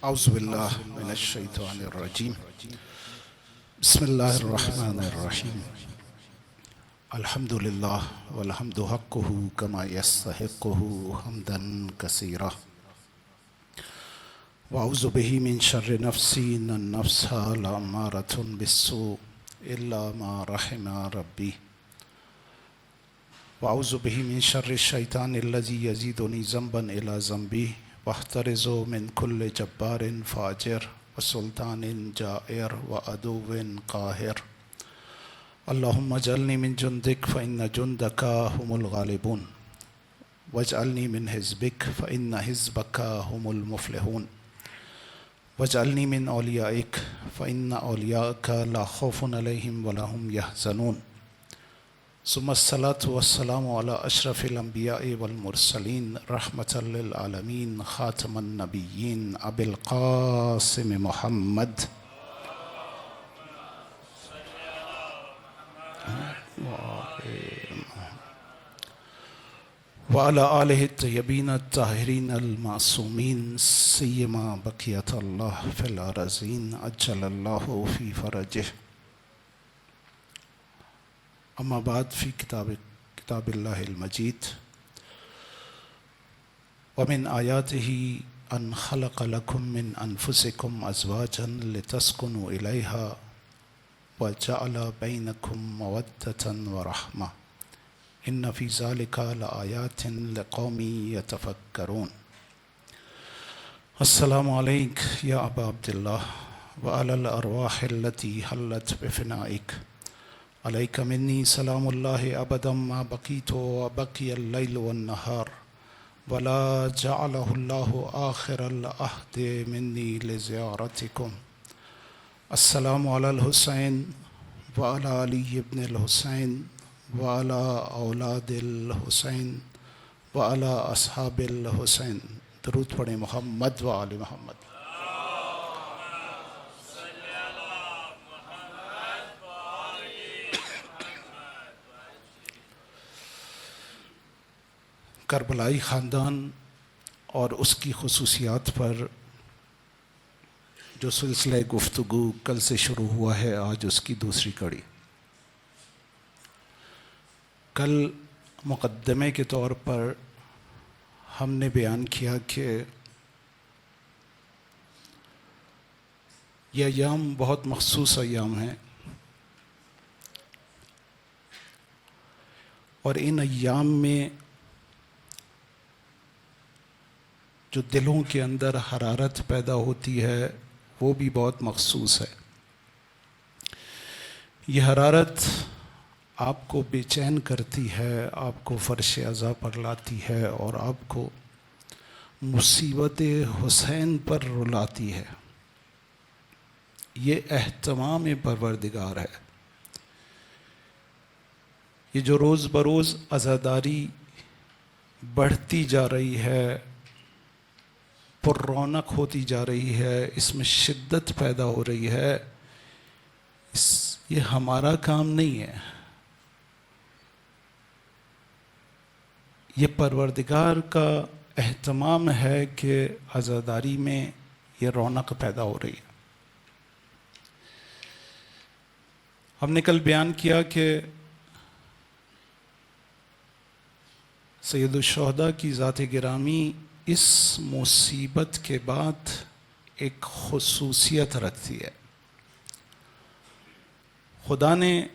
اعوذ باللہ من الشیطان الرجیم بسم اللہ الرحمن الرحیم الحمدللہ والحمد حقہ کما یستحقہ حمدا کثیرا واعوذ بہ من شر نفسی ان النفس لامارۃ بالسوء الا ما رحم ربی واعوذ بہ من شر الشیطان الذی یزیدنی ذنبا الی ذنبی واحترز من كل جبار فاجر وسلطان جائر وعدو قاہر اللہم اجعلنی من جندک فإن جندک هم الغالبون واجعلنی من حزبک فإن حزبک هم المفلحون واجعلنی من اولیائک فإن اولیاءک لا خوف علیہم ولا هم يحزنون ثم الصلاة والسلام على اشرف الانبیاء والمرسلین رحمة للعالمین خاتم النبیین ابی القاسم محمد وعلى آلہ الطیبین الطاہرین المعصومین سیما بقیت اللہ فی الارضین عجل اللہ فی فرجہ اما بعد فی کتاب اللہ المجید ومن آیاتہ ان خلق لکم من انفسکم ازواجا لتسکنوا الیہا وجعل بینکم مودۃ ورحمہ ان فی ذلک لآیات لقوم یتفکرون السلام علیک یا ابا عبداللہ وعلی الارواح التي حلت بفنائک علیک منی سلام اللہ ابدا ما بقیت وبقی اللیل والنہار ولا جعلہ اللہ آخر العہد منی لزیارتکم السلام علی الحسین وعلی علی ابن الحسین وعلی اولاد الحسین وعلی اصحاب الحسین درود پڑھیں محمد وعلی محمد کربلائی خاندان اور اس کی خصوصیات پر جو سلسلہ گفتگو کل سے شروع ہوا ہے، آج اس کی دوسری کڑی۔ کل مقدمے کے طور پر ہم نے بیان کیا کہ یہ ایام بہت مخصوص ایام ہیں، اور ان ایام میں جو دلوں کے اندر حرارت پیدا ہوتی ہے وہ بھی بہت مخصوص ہے۔ یہ حرارت آپ کو بے چین کرتی ہے، آپ کو فرش عزا پر لاتی ہے اور آپ کو مصیبت حسین پر رلاتی ہے۔ یہ اہتمام پروردگار ہے۔ یہ جو روز بروز عزاداری بڑھتی جا رہی ہے، پر رونق ہوتی جا رہی ہے، اس میں شدت پیدا ہو رہی ہے، یہ ہمارا کام نہیں ہے، یہ پروردگار کا اہتمام ہے کہ عزاداری میں یہ رونق پیدا ہو رہی ہے۔ ہم نے کل بیان کیا کہ سید الشہداء کی ذات گرامی اس مصیبت کے بعد ایک خصوصیت رکھتی ہے۔ خدا نے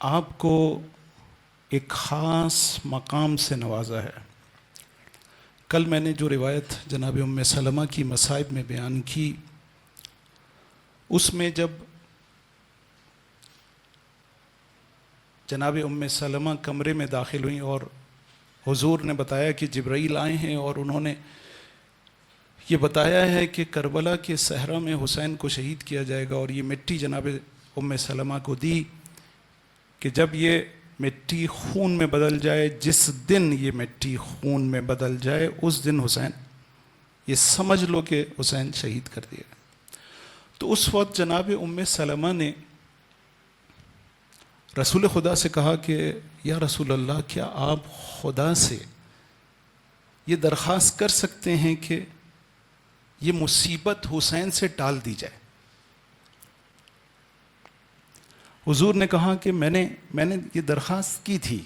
آپ کو ایک خاص مقام سے نوازا ہے۔ کل میں نے جو روایت جناب ام سلمہ کی مصائب میں بیان کی، اس میں جب جناب ام سلمہ کمرے میں داخل ہوئیں اور حضور نے بتایا کہ جبرائیل آئے ہیں اور انہوں نے یہ بتایا ہے کہ کربلا کے صحرا میں حسین کو شہید کیا جائے گا، اور یہ مٹی جناب ام سلمہ کو دی کہ جب یہ مٹی خون میں بدل جائے، جس دن یہ مٹی خون میں بدل جائے اس دن حسین، یہ سمجھ لو کہ حسین شہید کر دیا۔ تو اس وقت جناب ام سلمہ نے رسول خدا سے کہا کہ یا رسول اللہ، کیا آپ خدا سے یہ درخواست کر سکتے ہیں کہ یہ مصیبت حسین سے ٹال دی جائے. حضور نے کہا کہ میں نے یہ درخواست کی تھی،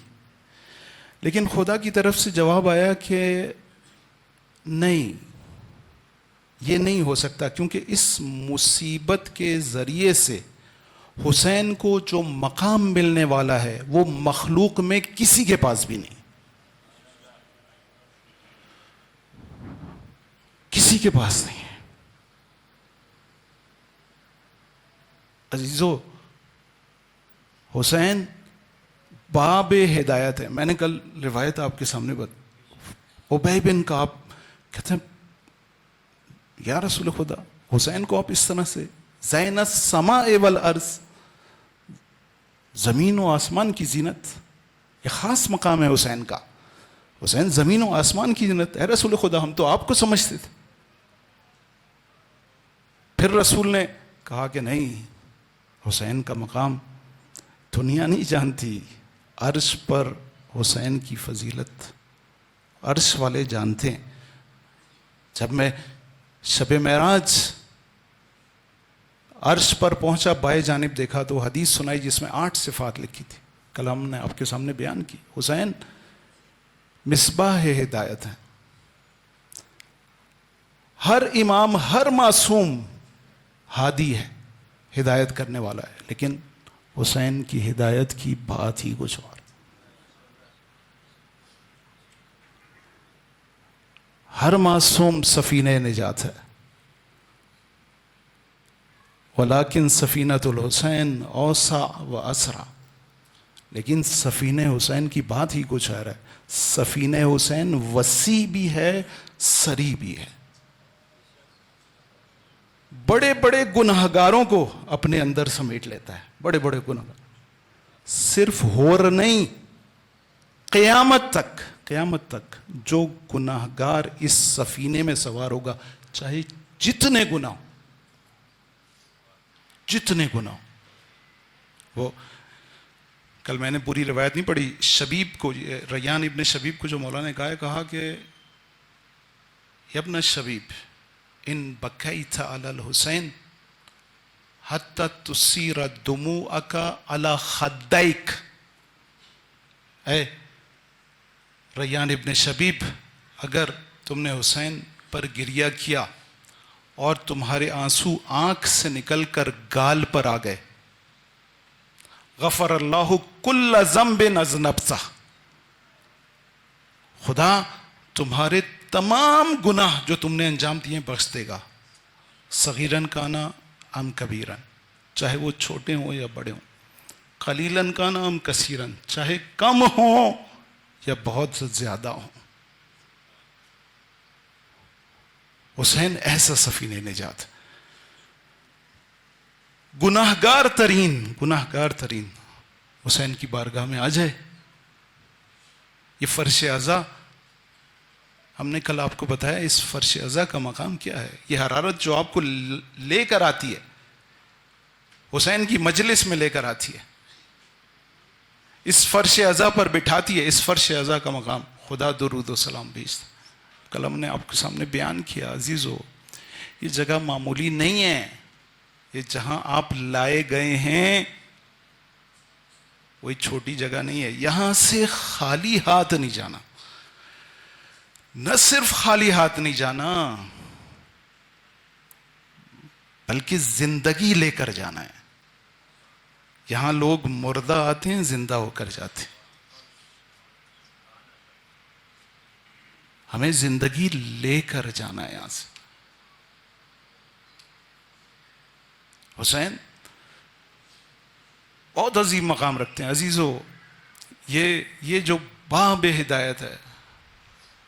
لیکن خدا کی طرف سے جواب آیا کہ نہیں، یہ نہیں ہو سکتا، کیونکہ اس مصیبت کے ذریعے سے حسین کو جو مقام ملنے والا ہے وہ مخلوق میں کسی کے پاس بھی نہیں، کسی کے پاس نہیں ہے. عزیزو، حسین باب ہدایت ہے. میں نے کل روایت آپ کے سامنے ابی بن کعب کہتے ہیں یا رسول خدا، حسین کو آپ اس طرح سے زین السماء والارض، زمین و آسمان کی زینت، یہ خاص مقام ہے حسین کا. حسین زمین و آسمان کی زینت. اے رسول خدا، ہم تو آپ کو سمجھتے تھے. پھر رسول نے کہا کہ نہیں، حسین کا مقام دنیا نہیں جانتی، عرش پر حسین کی فضیلت عرش والے جانتے ہیں. جب میں شب معراج عرش پر پہنچا، بائیں جانب دیکھا تو حدیث سنائی جس میں 8 صفات لکھی تھی. کل ہم نے آپ کے سامنے بیان کی. حسین مصباح ہدایت ہے. ہر امام، ہر معصوم ہادی ہے، ہدایت کرنے والا ہے، لیکن حسین کی ہدایت کی بات ہی کچھ اور. ہر معصوم سفینہ نجات ہے، ولیکن سفینۃ الحسین اوسع و اسرع. لیکن سفینہ حسین کی بات ہی کچھ اور ہے. سفینہ حسین وسیع بھی ہے، سری بھی ہے. بڑے بڑے گناہگاروں کو اپنے اندر سمیٹ لیتا ہے. بڑے بڑے گناہگار، صرف ہور نہیں، قیامت تک جو گناہگار اس سفینے میں سوار ہوگا، چاہے جتنے گناہ وہ کل میں نے پوری روایت نہیں پڑھی. شبیب کو، ریان ابن شبیب کو جو مولا نے کہا کہ ابن شبیب ان بکیت علی الحسین حتی تصیر دموعک علی خدیک. اے ریان ابن شبیب، اگر تم نے حسین پر گریہ کیا اور تمہارے آنسو آنکھ سے نکل کر گال پر آ گئے، غفر اللہ کل ذنب اذنبتہ، خدا تمہارے تمام گناہ جو تم نے انجام دیے بخش دے گا. صغیرن کانا ام کبیرن، چاہے وہ چھوٹے ہوں یا بڑے ہوں. قلیلن کانا ام کثیرن، چاہے کم ہوں یا بہت زیادہ ہوں. حسین ایسا سفینہ نجات، گناہگار ترین حسین کی بارگاہ میں آ جائے. یہ فرش عزا، ہم نے کل آپ کو بتایا اس فرش عزا کا مقام کیا ہے. یہ حرارت جو آپ کو لے کر آتی ہے، حسین کی مجلس میں لے کر آتی ہے، اس فرش عزا پر بٹھاتی ہے. اس فرش عزا کا مقام خدا درود و سلام بھیجتا. کل ہم نے آپ کے سامنے بیان کیا عزیزو، یہ جگہ معمولی نہیں ہے. یہ جہاں آپ لائے گئے ہیں وہی چھوٹی جگہ نہیں ہے. یہاں سے خالی ہاتھ نہیں جانا. نہ صرف خالی ہاتھ نہیں جانا، بلکہ زندگی لے کر جانا ہے. یہاں لوگ مردہ آتے ہیں، زندہ ہو کر جاتے ہیں. ہمیں زندگی لے کر جانا ہے یہاں سے. حسین بہت عظیم مقام رکھتے ہیں. عزیزو، یہ جو باب ہدایت ہے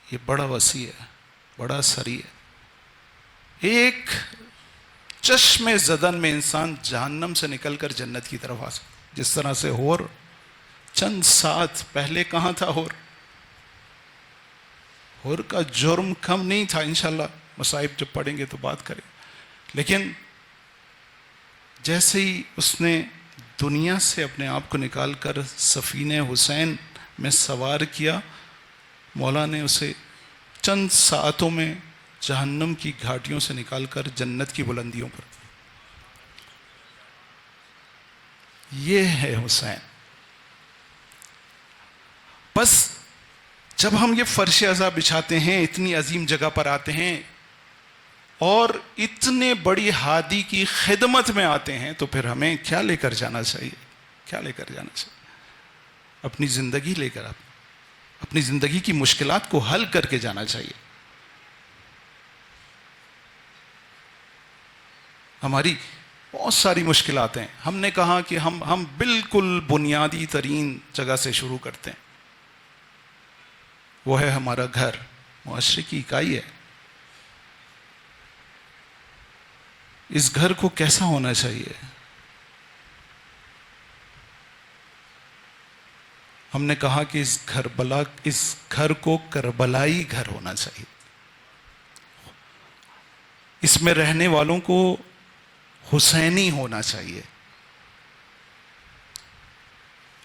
یہ بڑا وسیع ہے، بڑا سری ہے. ایک چشم زدن میں انسان جہنم سے نکل کر جنت کی طرف آ سکتا. جس طرح سے ہور چند ساتھ پہلے کہاں تھا ہور کا جرم کم نہیں تھا. انشاءاللہ مصائب جب پڑھیں گے تو بات کریں. لیکن جیسے ہی اس نے دنیا سے اپنے آپ کو نکال کر سفینہ حسین میں سوار کیا، مولا نے اسے چند ساعتوں میں جہنم کی گھاٹیوں سے نکال کر جنت کی بلندیوں پر. یہ ہے حسین. بس جب ہم یہ فرش عزا بچھاتے ہیں، اتنی عظیم جگہ پر آتے ہیں اور اتنے بڑی ہادی کی خدمت میں آتے ہیں، تو پھر ہمیں کیا لے کر جانا چاہیے؟ کیا لے کر جانا چاہیے؟ اپنی زندگی لے کر، اپنی زندگی کی مشکلات کو حل کر کے جانا چاہیے. ہماری بہت ساری مشکلات ہیں. ہم نے کہا کہ ہم بالکل بنیادی ترین جگہ سے شروع کرتے ہیں. وہ ہے ہمارا گھر، معاشرے کی اکائی ہے. اس گھر کو کیسا ہونا چاہیے؟ ہم نے کہا کہ اس گھر کو کربلائی گھر ہونا چاہیے. اس میں رہنے والوں کو حسینی ہونا چاہیے.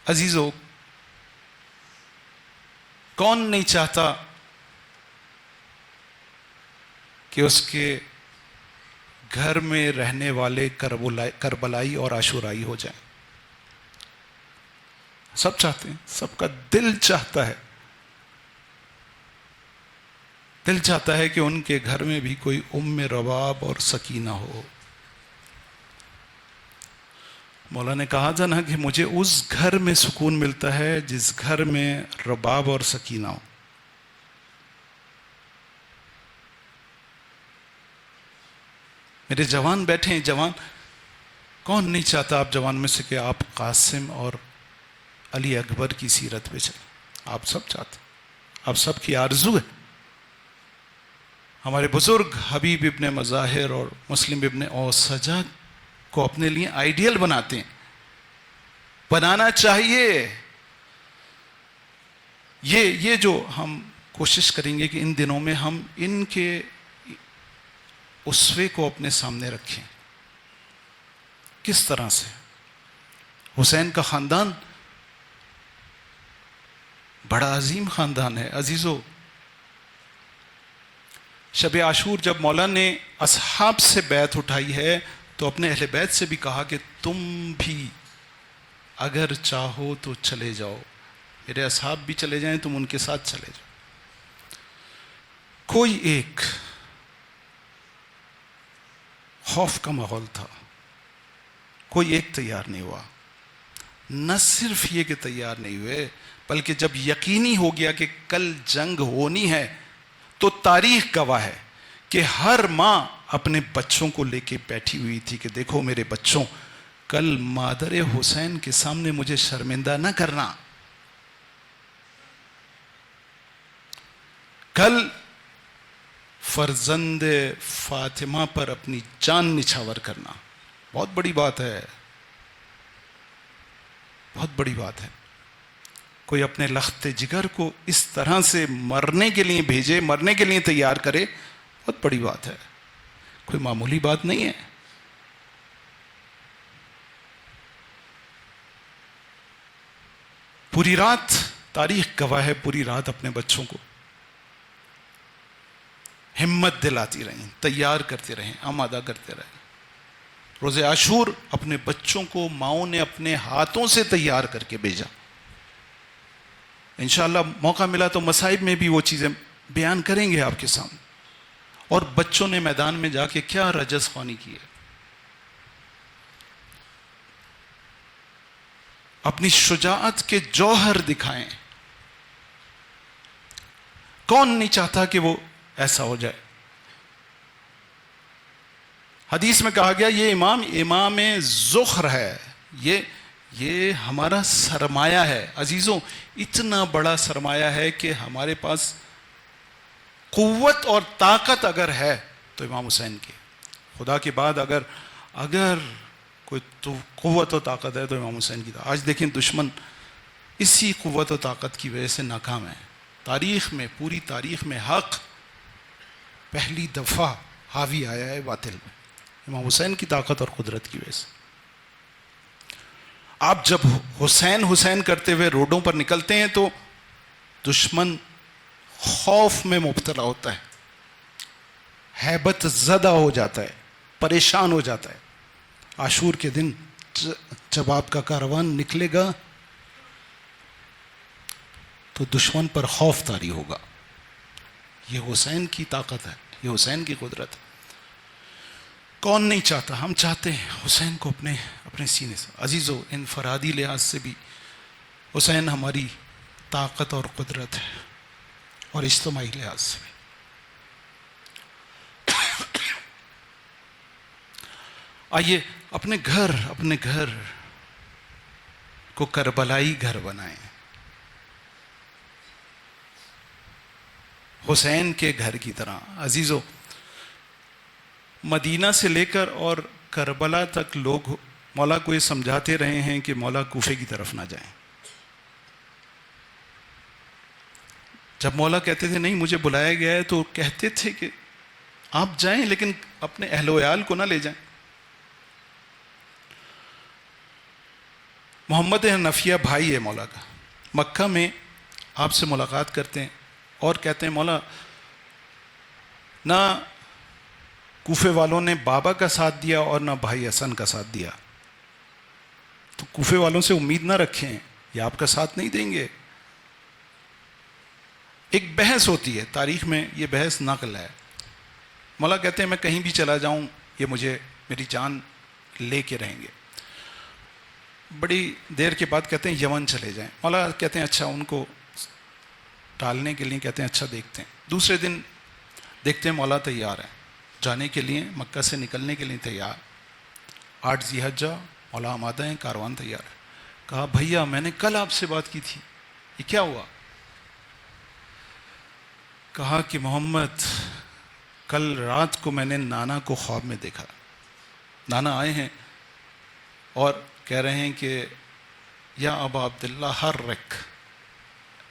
عزیزو، کون نہیں چاہتا کہ اس کے گھر میں رہنے والے کربلائی اور عاشورائی ہو جائیں؟ سب چاہتے ہیں، سب کا دل چاہتا ہے. دل چاہتا ہے کہ ان کے گھر میں بھی کوئی رباب اور سکینہ ہو. مولا نے کہا تھا نا کہ مجھے اس گھر میں سکون ملتا ہے جس گھر میں رباب اور سکینہ ہو. میرے جوان بیٹھے ہیں، جوان کون نہیں چاہتا آپ جوان میں سے کہ آپ قاسم اور علی اکبر کی سیرت پہ چلیں؟ آپ سب چاہتے ہیں، آپ سب کی آرزو ہے. ہمارے بزرگ حبیب ابن مظاہر اور مسلم ابن اوسجہ کو اپنے لیے آئیڈیل بناتے ہیں. بنانا چاہیے. یہ جو ہم کوشش کریں گے کہ ان دنوں میں ہم ان کے اسوے کو اپنے سامنے رکھیں. کس طرح سے حسین کا خاندان بڑا عظیم خاندان ہے. عزیزو، شب عاشور جب مولا نے اصحاب سے بیعت اٹھائی ہے تو اپنے اہل بیت سے بھی کہا کہ تم بھی اگر چاہو تو چلے جاؤ، میرے اصحاب بھی چلے جائیں، تم ان کے ساتھ چلے جاؤ. کوئی ایک خوف کا ماحول تھا، کوئی ایک تیار نہیں ہوا. نہ صرف یہ کہ تیار نہیں ہوئے، بلکہ جب یقینی ہو گیا کہ کل جنگ ہونی ہے تو تاریخ گواہ ہے کہ ہر ماں اپنے بچوں کو لے کے بیٹھی ہوئی تھی کہ دیکھو میرے بچوں، کل مادر حسین کے سامنے مجھے شرمندہ نہ کرنا، کل فرزند فاطمہ پر اپنی جان نچھاور کرنا. بہت بڑی بات ہے، بہت بڑی بات ہے. کوئی اپنے لخت جگر کو اس طرح سے مرنے کے لیے بھیجے، مرنے کے لیے تیار کرے، بہت بڑی بات ہے، کوئی معمولی بات نہیں ہے. پوری رات، تاریخ گواہ ہے، پوری رات اپنے بچوں کو ہمت دلاتی رہیں، تیار کرتے رہیں، آمادہ کرتے رہیں. روز عاشور اپنے بچوں کو ماؤں نے اپنے ہاتھوں سے تیار کر کے بھیجا. انشاءاللہ موقع ملا تو مصائب میں بھی وہ چیزیں بیان کریں گے آپ کے سامنے. اور بچوں نے میدان میں جا کے کیا رجز خوانی کی ہے، اپنی شجاعت کے جوہر دکھائیں. کون نہیں چاہتا کہ وہ ایسا ہو جائے؟ حدیث میں کہا گیا یہ امام ذخر ہے، یہ ہمارا سرمایہ ہے. عزیزوں، اتنا بڑا سرمایہ ہے کہ ہمارے پاس قوت اور طاقت اگر ہے تو امام حسین کی. خدا کے بعد اگر کوئی تو قوت و طاقت ہے تو امام حسین کی. آج دیکھیں دشمن اسی قوت و طاقت کی وجہ سے ناکام ہے. تاریخ میں، پوری تاریخ میں حق پہلی دفعہ حاوی آیا ہے باطل میں، امام حسین کی طاقت اور قدرت کی وجہ سے. آپ جب حسین کرتے ہوئے روڈوں پر نکلتے ہیں تو دشمن خوف میں مبتلا ہوتا ہے. ہیبت زدہ ہو جاتا ہے، پریشان ہو جاتا ہے. عاشور کے دن جب آپ کا کاروان نکلے گا تو دشمن پر خوف طاری ہوگا. یہ حسین کی طاقت ہے، یہ حسین کی قدرت ہے. کون نہیں چاہتا؟ ہم چاہتے ہیں حسین کو اپنے سینے سے. عزیزو، انفرادی لحاظ سے بھی حسین ہماری طاقت اور قدرت ہے، اور اجتماعی لحاظ سے بھی. آئیے اپنے گھر کو کربلائی گھر بنائیں. حسین کے گھر کی طرح. عزیزو، مدینہ سے لے کر اور کربلا تک لوگ مولا کو یہ سمجھاتے رہے ہیں کہ مولا کوفے کی طرف نہ جائیں. جب مولا کہتے تھے نہیں مجھے بلایا گیا ہے، تو کہتے تھے کہ آپ جائیں لیکن اپنے اہل و عیال کو نہ لے جائیں. محمد حنفیہ بھائی ہے مولا کا، مکہ میں آپ سے ملاقات کرتے ہیں اور کہتے ہیں مولا نہ کوفے والوں نے بابا کا ساتھ دیا اور نہ بھائی حسن کا ساتھ دیا، تو کوفے والوں سے امید نہ رکھیں، یہ آپ کا ساتھ نہیں دیں گے. ایک بحث ہوتی ہے تاریخ میں، یہ بحث نقل ہے. مولا کہتے ہیں میں کہیں بھی چلا جاؤں یہ میری جان لے کے رہیں گے. بڑی دیر کے بعد کہتے ہیں یمن چلے جائیں. مولا کہتے ہیں اچھا، ان کو ٹالنے کے لیے کہتے ہیں اچھا دیکھتے ہیں. دوسرے دن دیکھتے ہیں مولا تیار ہے جانے کے لیے، مکہ سے نکلنے کے لیے تیار. 8 ذی الحجہ مولا آمادہ ہیں، کاروان تیار ہے. کہا بھیا میں نے کل آپ سے بات کی تھی، یہ کیا ہوا؟ کہا کہ محمد کل رات کو میں نے نانا کو خواب میں دیکھا. نانا آئے ہیں اور کہہ رہے ہیں کہ یا ابا عبداللہ حرک،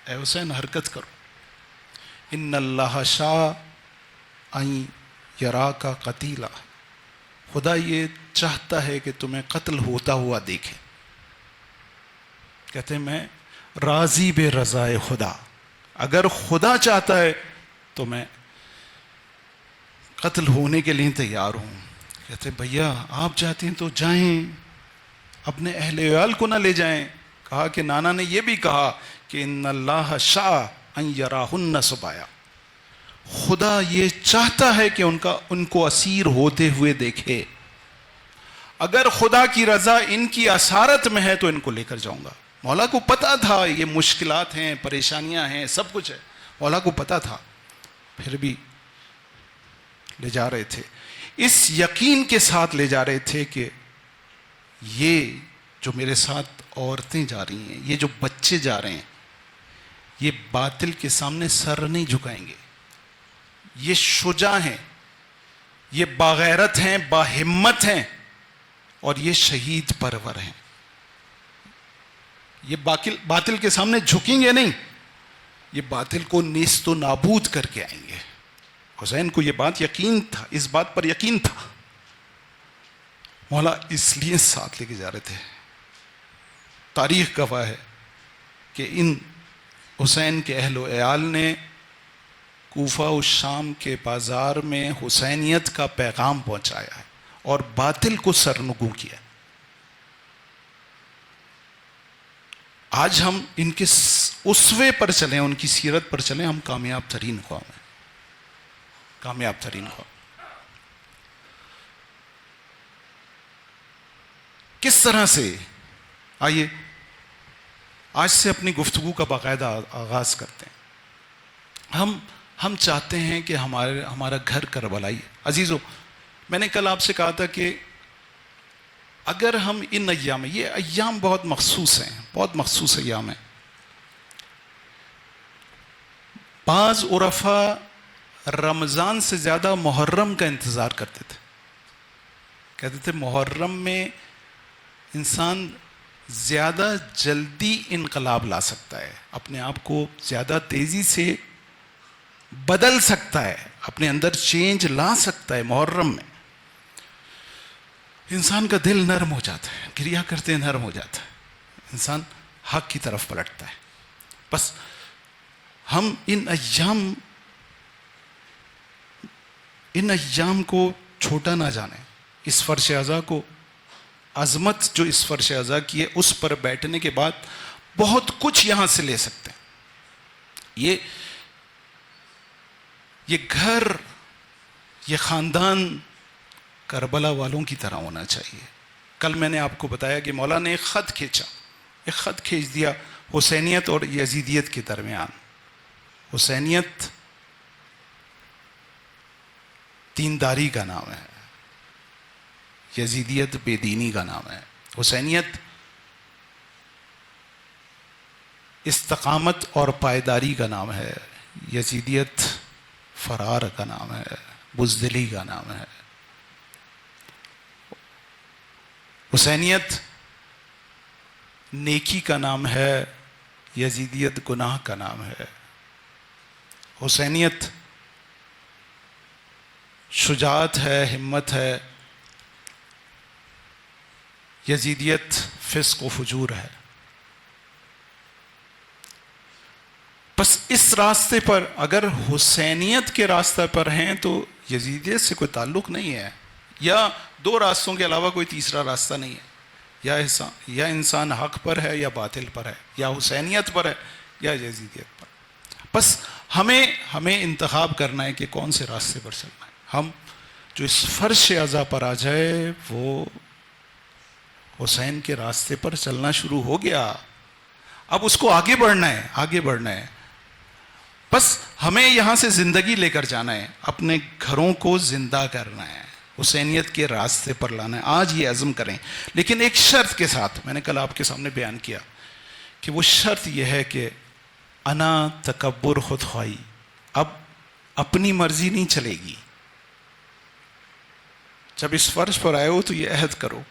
اے حسین حرکت کرو، ان اللہ شاء ان یراک قتیلا، خدا یہ چاہتا ہے کہ تمہیں قتل ہوتا ہوا دیکھے. کہتے ہیں میں راضی بے رضائے خدا، اگر خدا چاہتا ہے تو میں قتل ہونے کے لیے تیار ہوں. کہتے ہیں بھیا آپ چاہتے ہیں تو جائیں، اپنے اہل عیال کو نہ لے جائیں. کہا کہ نانا نے یہ بھی کہا کہ ان اللہ شاء ان یراہن سبایا، خدا یہ چاہتا ہے کہ ان کو اسیر ہوتے ہوئے دیکھے. اگر خدا کی رضا ان کی اسارت میں ہے تو ان کو لے کر جاؤں گا. مولا کو پتا تھا یہ مشکلات ہیں، پریشانیاں ہیں، سب کچھ ہے، مولا کو پتا تھا، پھر بھی لے جا رہے تھے. اس یقین کے ساتھ لے جا رہے تھے کہ یہ جو میرے ساتھ عورتیں جا رہی ہیں، یہ جو بچے جا رہے ہیں، یہ باطل کے سامنے سر نہیں جھکائیں گے، یہ شجاع ہیں، یہ باغیرت ہیں، باہمت ہیں، اور یہ شہید پرور ہیں. یہ باطل کے سامنے جھکیں گے نہیں، یہ باطل کو نیست و نابود کر کے آئیں گے. حسین کو یہ بات یقین تھا، اس بات پر یقین تھا. مولا اس لیے ساتھ لے کے جا رہے تھے. تاریخ گواہ ہے کہ ان حسین کے اہل و عیال نے کوفہ و شام کے بازار میں حسینیت کا پیغام پہنچایا ہے اور باطل کو سرنگوں کیا. آج ہم ان کے اسوے پر چلیں، ان کی سیرت پر چلیں، ہم کامیاب ترین قوم ہیں، کامیاب ترین قوم. کس طرح سے؟ آئیے آج سے اپنی گفتگو کا باقاعدہ آغاز کرتے ہیں. ہم چاہتے ہیں کہ ہمارا گھر کربلائی ہے. عزیزو، میں نے کل آپ سے کہا تھا کہ اگر ہم ان ایام میں، یہ ایام بہت مخصوص ہیں، بہت مخصوص ایام ہیں. بعض عرفاء رمضان سے زیادہ محرم کا انتظار کرتے تھے. کہتے تھے محرم میں انسان زیادہ جلدی انقلاب لا سکتا ہے، اپنے آپ کو زیادہ تیزی سے بدل سکتا ہے، اپنے اندر چینج لا سکتا ہے. محرم میں انسان کا دل نرم ہو جاتا ہے، گریہ کرتے نرم ہو جاتا ہے، انسان حق کی طرف پلٹتا ہے. بس ہم ان ایام ان ایام کو چھوٹا نہ جانیں. اس فرش اعضا کو، عظمت جو اس فرش اعضا کی ہے، اس پر بیٹھنے کے بعد بہت کچھ یہاں سے لے سکتے ہیں. یہ گھر، یہ خاندان کربلا والوں کی طرح ہونا چاہیے. کل میں نے آپ کو بتایا کہ مولا نے ایک خط کھینچا، ایک خط کھینچ دیا حسینیت اور یزیدیت کے درمیان. حسینیت دینداری کا نام ہے، یزیدیت بے دینی کا نام ہے. حسینیت استقامت اور پائیداری کا نام ہے، یزیدیت فرار کا نام ہے، بزدلی کا نام ہے. حسینیت نیکی کا نام ہے، یزیدیت گناہ کا نام ہے. حسینیت شجاعت ہے، ہمت ہے، یزیدیت فسق و فجور ہے. بس اس راستے پر اگر حسینیت کے راستے پر ہیں تو یزیدیت سے کوئی تعلق نہیں ہے، یا دو راستوں کے علاوہ کوئی تیسرا راستہ نہیں ہے. یا انسان حق پر ہے یا باطل پر ہے، یا حسینیت پر ہے یا یزیدیت پر. بس ہمیں انتخاب کرنا ہے کہ کون سے راستے پر چلنا ہے. ہم جو اس فرش اعضا پر آ جائے وہ حسین کے راستے پر چلنا شروع ہو گیا. اب اس کو آگے بڑھنا ہے. بس ہمیں یہاں سے زندگی لے کر جانا ہے، اپنے گھروں کو زندہ کرنا ہے، حسینیت کے راستے پر لانا ہے. آج یہ عزم کریں، لیکن ایک شرط کے ساتھ. میں نے کل آپ کے سامنے بیان کیا کہ وہ شرط یہ ہے کہ انا تکبر خود خواہی. اب اپنی مرضی نہیں چلے گی. جب اس فرش پر آئے ہو تو یہ عہد کرو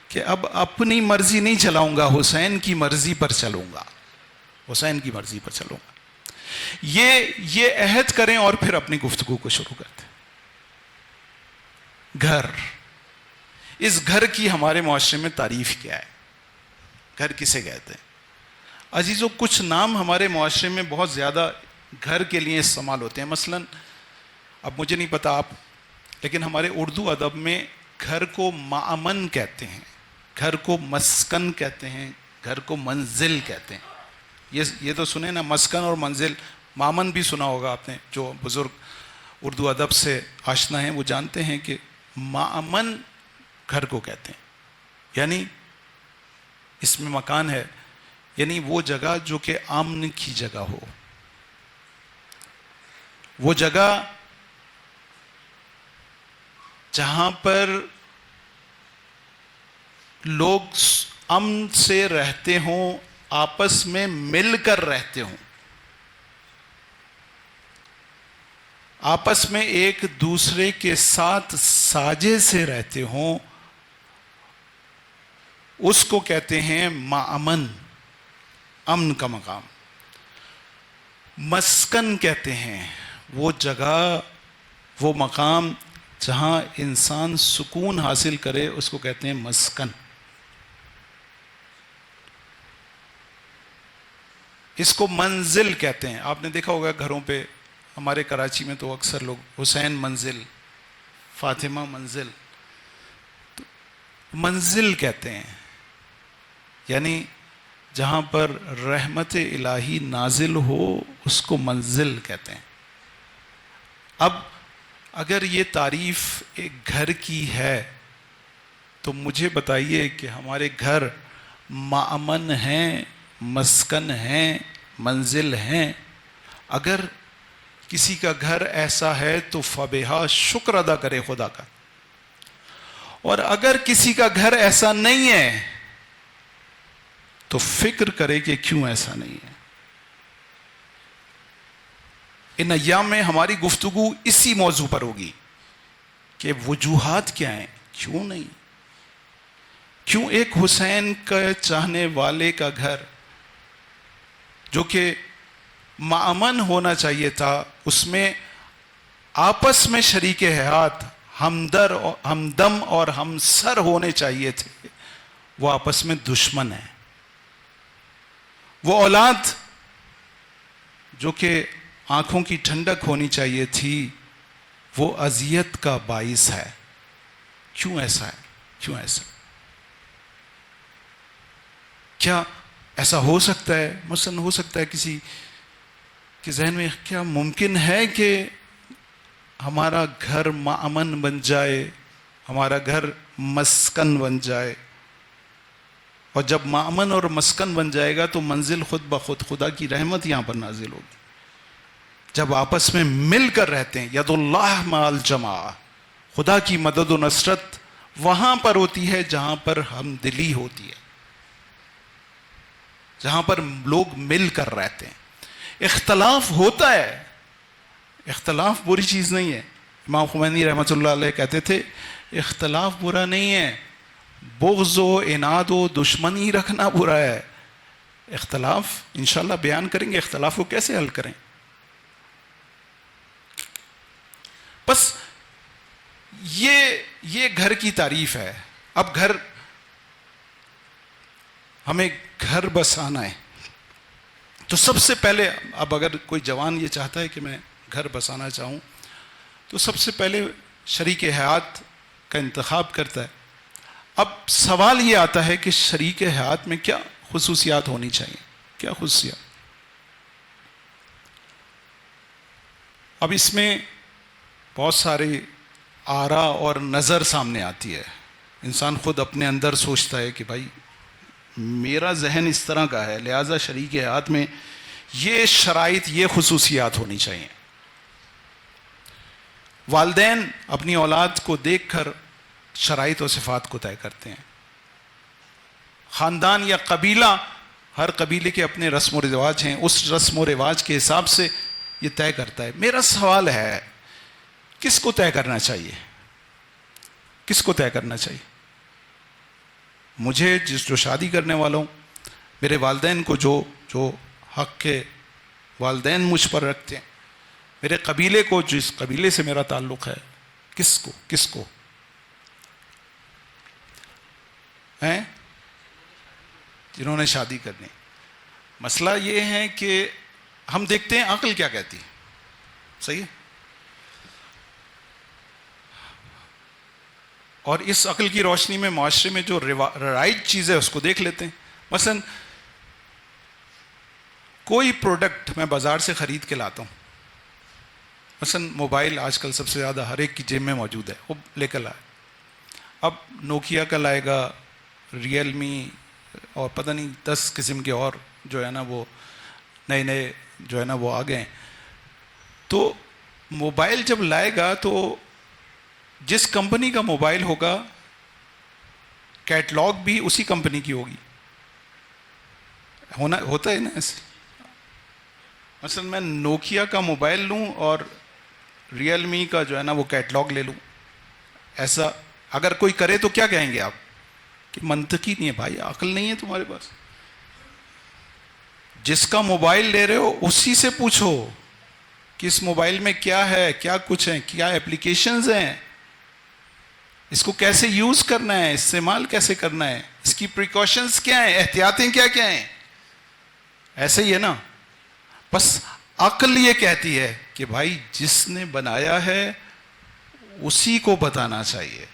کہ اب اپنی مرضی نہیں چلاؤں گا، حسین کی مرضی پر چلوں گا، حسین کی مرضی پر چلوں گا. یہ عہد کریں اور پھر اپنی گفتگو کو شروع کرتے. گھر، اس گھر کی ہمارے معاشرے میں تعریف کیا ہے؟ گھر کسے کہتے ہیں؟ عزیزو، کچھ نام ہمارے معاشرے میں بہت زیادہ گھر کے لیے استعمال ہوتے ہیں. مثلا اب مجھے نہیں پتا آپ، لیکن ہمارے اردو ادب میں گھر کو مأمن کہتے ہیں، گھر کو مسکن کہتے ہیں، گھر کو منزل کہتے ہیں. یہ تو سنے نا، مسکن اور منزل. مأمن بھی سنا ہوگا آپ نے. جو بزرگ اردو ادب سے آشنا ہیں وہ جانتے ہیں کہ مأمن گھر کو کہتے ہیں، یعنی اس میں مکان ہے، یعنی وہ جگہ جو کہ امن کی جگہ ہو، وہ جگہ جہاں پر لوگ امن سے رہتے ہوں، آپس میں مل کر رہتے ہوں، آپس میں ایک دوسرے کے ساتھ ساجھے سے رہتے ہوں. اس کو کہتے ہیں مأمن، امن کا مقام. مسکن کہتے ہیں وہ جگہ، وہ مقام جہاں انسان سکون حاصل کرے، اس کو کہتے ہیں مسکن. اس کو منزل کہتے ہیں. آپ نے دیکھا ہوگا گھروں پہ، ہمارے کراچی میں تو اکثر لوگ حسین منزل، فاطمہ منزل، تو منزل کہتے ہیں، یعنی جہاں پر رحمت الہی نازل ہو اس کو منزل کہتے ہیں. اب اگر یہ تعریف ایک گھر کی ہے تو مجھے بتائیے کہ ہمارے گھر مأمن ہیں، مسکن ہیں، منزل ہیں. اگر کسی کا گھر ایسا ہے تو فبہا، شکر ادا کرے خدا کا. اور اگر کسی کا گھر ایسا نہیں ہے تو فکر کرے کہ کیوں ایسا نہیں ہے. ان ایام میں ہماری گفتگو اسی موضوع پر ہوگی کہ وجوہات کیا ہیں، کیوں نہیں، کیوں ایک حسین کا چاہنے والے کا گھر جو کہ مأمن ہونا چاہیے تھا، اس میں آپس میں شریک حیات، ہمدم اور ہمسر ہونے چاہیے تھے، وہ آپس میں دشمن ہیں. وہ اولاد جو کہ آنکھوں کی ٹھنڈک ہونی چاہیے تھی، وہ اذیت کا باعث ہے. کیوں ایسا ہے؟ کیوں ایسا؟ کیا ایسا ہو سکتا ہے؟ مثلاً ہو سکتا ہے کسی کے ذہن میں کیا ممکن ہے کہ ہمارا گھر امن بن جائے، ہمارا گھر مسکن بن جائے، اور جب امن اور مسکن بن جائے گا تو منزل خود بخود خدا کی رحمت یہاں پر نازل ہوگی. جب آپس میں مل کر رہتے ہیں، ید اللہ مع الجماعہ، خدا کی مدد و نصرت وہاں پر ہوتی ہے جہاں پر ہم دلی ہوتی ہے، جہاں پر لوگ مل کر رہتے ہیں. اختلاف ہوتا ہے، اختلاف بری چیز نہیں ہے. امام خمینی رحمۃ اللہ علیہ کہتے تھے اختلاف برا نہیں ہے، بغض و عناد و دشمنی رکھنا برا ہے. اختلاف انشاءاللہ بیان کریں گے اختلاف کو کیسے حل کریں. بس یہ گھر کی تعریف ہے. اب ہمیں گھر بسانا ہے تو سب سے پہلے، اب اگر کوئی جوان یہ چاہتا ہے کہ میں گھر بسانا چاہوں تو سب سے پہلے شریک حیات کا انتخاب کرتا ہے. اب سوال یہ آتا ہے کہ شریک حیات میں کیا خصوصیات ہونی چاہیے؟ کیا خصوصیات؟ اب اس میں بہت سارے آرا اور نظر سامنے آتی ہے. انسان خود اپنے اندر سوچتا ہے کہ بھائی میرا ذہن اس طرح کا ہے، لہٰذا شریک حیات میں یہ شرائط، یہ خصوصیات ہونی چاہیے. والدین اپنی اولاد کو دیکھ کر شرائط و صفات کو طے کرتے ہیں. خاندان یا قبیلہ، ہر قبیلے کے اپنے رسم و رواج ہیں، اس رسم و رواج کے حساب سے یہ طے کرتا ہے. میرا سوال ہے کس کو طے کرنا چاہیے؟ کس کو طے کرنا چاہیے؟ مجھے جو شادی کرنے والا ہوں، میرے والدین کو جو حق کے والدین مجھ پر رکھتے ہیں، میرے قبیلے کو جس قبیلے سے میرا تعلق ہے، کس کو ہیں جنہوں نے شادی کرنی. مسئلہ یہ ہے کہ ہم دیکھتے ہیں عقل کیا کہتی ہے. صحیح ہے؟ اور اس عقل کی روشنی میں معاشرے میں جو رائٹ چیز ہے اس کو دیکھ لیتے ہیں. مثلا کوئی پروڈکٹ میں بازار سے خرید کے لاتا ہوں، مثلا موبائل آج کل سب سے زیادہ ہر ایک کی جیب میں موجود ہے، وہ لے کر لائے. اب نوکیا کا لائے گا، ریئل می اور پتہ نہیں 10 قسم کے اور جو ہے نا وہ نئے جو ہے نا وہ آ گئے ہیں. تو موبائل جب لائے گا تو جس کمپنی کا موبائل ہوگا کیٹلاگ بھی اسی کمپنی کی ہوگی. ہوتا ہے نا ایسے. مثلا میں نوکیا کا موبائل لوں اور ریئل می کا جو ہے نا وہ کیٹلاگ لے لوں، ایسا اگر کوئی کرے تو کیا کہیں گے آپ کہ منطقی نہیں ہے بھائی، عقل نہیں ہے تمہارے پاس. جس کا موبائل لے رہے ہو اسی سے پوچھو کہ اس موبائل میں کیا ہے، کیا کچھ ہے، کیا ایپلیکیشنز ہیں، اس کو کیسے یوز کرنا ہے، استعمال کیسے کرنا ہے، اس کی پریکاشنز کیا ہیں، احتیاطیں کیا کیا ہیں. ایسے ہی ہے نا. بس عقل یہ کہتی ہے کہ بھائی جس نے بنایا ہے اسی کو بتانا چاہیے،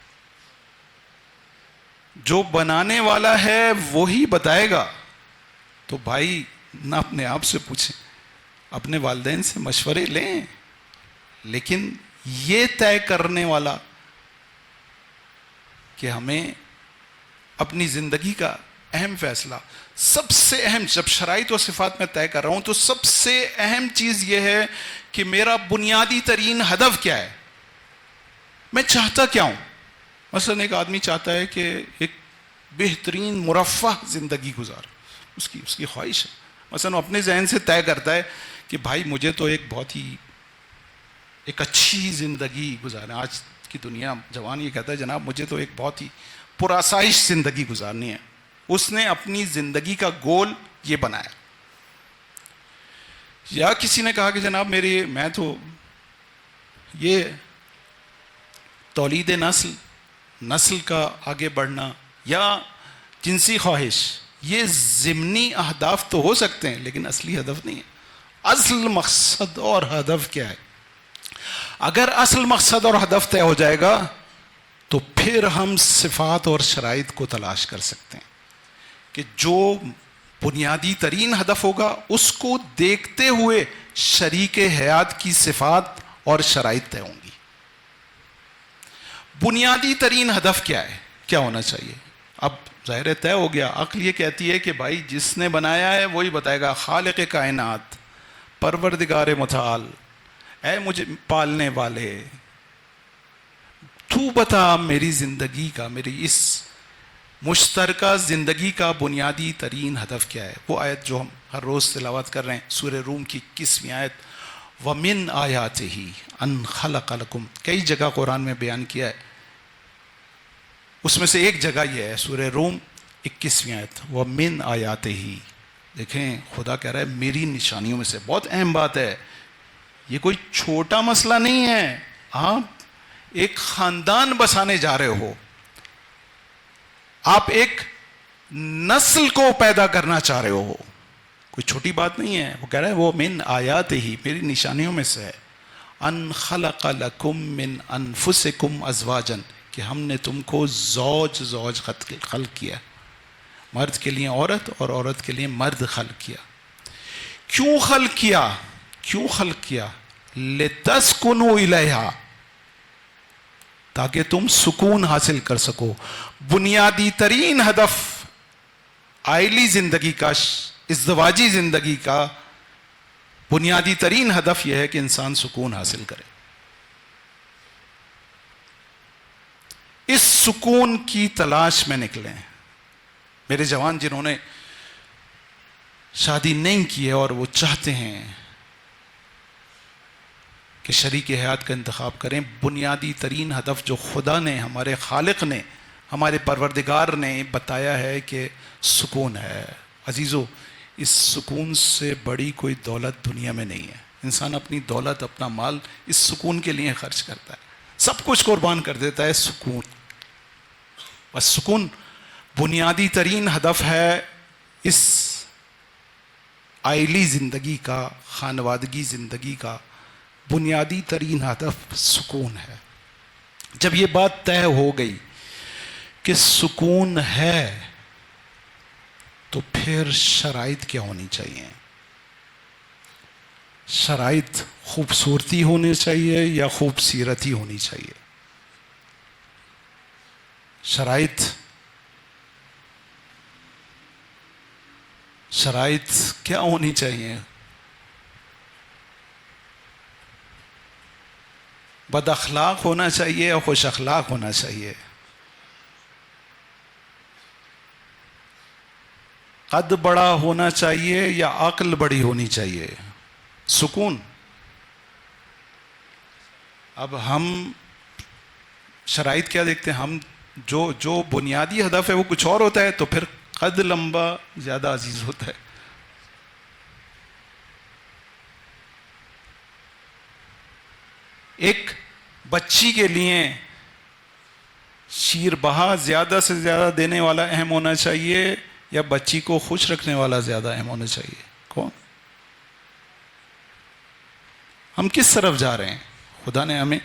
جو بنانے والا ہے وہی بتائے گا. تو بھائی نہ اپنے آپ سے پوچھیں، اپنے والدین سے مشورے لیں، لیکن یہ طے کرنے والا کہ ہمیں اپنی زندگی کا اہم فیصلہ، سب سے اہم، جب شرائط و صفات میں طے کر رہا ہوں تو سب سے اہم چیز یہ ہے کہ میرا بنیادی ترین ہدف کیا ہے، میں چاہتا کیا ہوں. مثلا ایک آدمی چاہتا ہے کہ ایک بہترین مرفہ زندگی گزار، اس کی خواہش ہے. مثلا وہ اپنے ذہن سے طے کرتا ہے کہ بھائی مجھے تو ایک اچھی زندگی گزارنا. آج کی دنیا جوان یہ کہتا ہے جناب مجھے تو ایک بہت ہی پرآسائش زندگی گزارنی ہے. اس نے اپنی زندگی کا گول یہ بنایا. یا کسی نے کہا کہ جناب میں تو یہ تولید نسل کا آگے بڑھنا یا جنسی خواہش، یہ ضمنی اہداف تو ہو سکتے ہیں لیکن اصلی ہدف نہیں ہے. اصل مقصد اور ہدف کیا ہے؟ اگر اصل مقصد اور ہدف طے ہو جائے گا تو پھر ہم صفات اور شرائط کو تلاش کر سکتے ہیں کہ جو بنیادی ترین ہدف ہوگا اس کو دیکھتے ہوئے شریک حیات کی صفات اور شرائط طے ہوں گی. بنیادی ترین ہدف کیا ہے, کیا ہونا چاہیے؟ اب ظاہر طے ہو گیا. عقل یہ کہتی ہے کہ بھائی جس نے بنایا ہے وہی بتائے گا, خالق کائنات, پروردگار متعال, اے مجھے پالنے والے, تو بتا میری زندگی کا, میری اس مشترکہ زندگی کا بنیادی ترین ہدف کیا ہے. وہ آیت جو ہم ہر روز تلاوت کر رہے ہیں, سورہ روم کی 21ویں آیت, وَمِنْ آیَاتِهِ أَنْ خَلَقَ لَكُمْ, کئی جگہ قرآن میں بیان کیا ہے. اس میں سے ایک جگہ یہ ہے سورہ روم 21ویں آیت, وَمِنْ آیَاتِهِ. دیکھیں خدا کہہ رہا ہے میری نشانیوں میں سے. بہت اہم بات ہے, یہ کوئی چھوٹا مسئلہ نہیں ہے. آپ ایک خاندان بسانے جا رہے ہو, آپ ایک نسل کو پیدا کرنا چاہ رہے ہو, کوئی چھوٹی بات نہیں ہے. وہ کہہ رہا ہے وہ من آیات ہی, میری نشانیوں میں سے ہے, ان خلق لکم من انفسکم ازواجا, کہ ہم نے تم کو زوج خلق کیا, مرد کے لیے عورت اور عورت کے لیے مرد خلق کیا. کیوں خلق کیا؟ کیوں خلق کیا؟ لتسکنوا الیہا, تاکہ تم سکون حاصل کر سکو. بنیادی ترین ہدف عائلی زندگی کا, ازدواجی زندگی کا بنیادی ترین ہدف یہ ہے کہ انسان سکون حاصل کرے. اس سکون کی تلاش میں نکلیں. میرے جوان جنہوں نے شادی نہیں کی ہے اور وہ چاہتے ہیں کہ شریک حیات کا انتخاب کریں, بنیادی ترین ہدف جو خدا نے, ہمارے خالق نے, ہمارے پروردگار نے بتایا ہے کہ سکون ہے. عزیزو, اس سکون سے بڑی کوئی دولت دنیا میں نہیں ہے. انسان اپنی دولت, اپنا مال اس سکون کے لیے خرچ کرتا ہے, سب کچھ قربان کر دیتا ہے. سکون, بس سکون بنیادی ترین ہدف ہے اس عائلی زندگی کا, خانوادگی زندگی کا بنیادی ترین ہدف سکون ہے. جب یہ بات طے ہو گئی کہ سکون ہے تو پھر شرائط کیا ہونی چاہیے؟ شرائط خوبصورتی ہونی چاہیے یا خوبصیرتی ہونی چاہیے؟ شرائط کیا ہونی چاہیے؟ بد اخلاق ہونا چاہیے یا خوش اخلاق ہونا چاہیے؟ قد بڑا ہونا چاہیے یا عقل بڑی ہونی چاہیے؟ سکون. اب ہم شرائط کیا دیکھتے ہیں, ہم جو بنیادی ہدف ہے وہ کچھ اور ہوتا ہے, تو پھر قد لمبا زیادہ عزیز ہوتا ہے. ایک بچی کے لیے شیر بہا زیادہ سے زیادہ دینے والا اہم ہونا چاہیے یا بچی کو خوش رکھنے والا زیادہ اہم ہونا چاہیے؟ کون؟ ہم کس طرف جا رہے ہیں؟ خدا نے ہمیں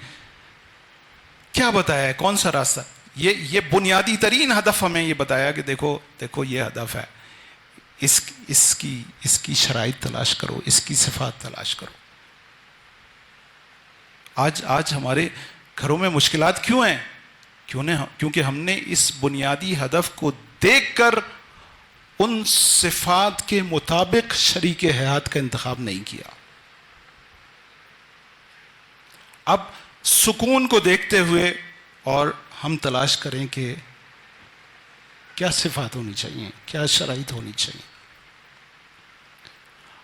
کیا بتایا ہے, کون سا راستہ؟ یہ بنیادی ترین ہدف ہمیں یہ بتایا کہ دیکھو یہ ہدف ہے, اس کی شرائط تلاش کرو, اس کی صفات تلاش کرو. آج ہمارے گھروں میں مشکلات کیوں ہیں؟ کیونکہ ہم نے اس بنیادی ہدف کو دیکھ کر ان صفات کے مطابق شریک حیات کا انتخاب نہیں کیا. اب سکون کو دیکھتے ہوئے اور ہم تلاش کریں کہ کیا صفات ہونی چاہیے, کیا شرائط ہونی چاہیے.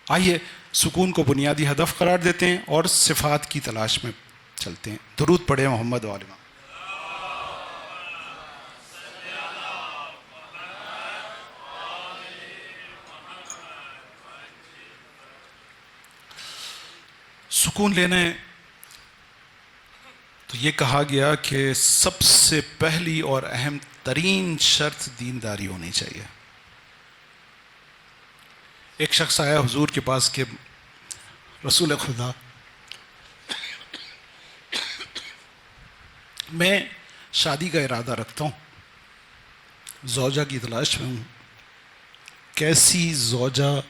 آئیے سکون کو بنیادی ہدف قرار دیتے ہیں اور صفات کی تلاش میں چلتے ہیں. درود پڑھیں محمد و آل محمد. سکون لینے تو یہ کہا گیا کہ سب سے پہلی اور اہم ترین شرط دینداری ہونی چاہیے. ایک شخص آیا حضور کے پاس کہ رسول خدا میں شادی کا ارادہ رکھتا ہوں، زوجہ کی تلاش میں ہوں، کیسی زوجہ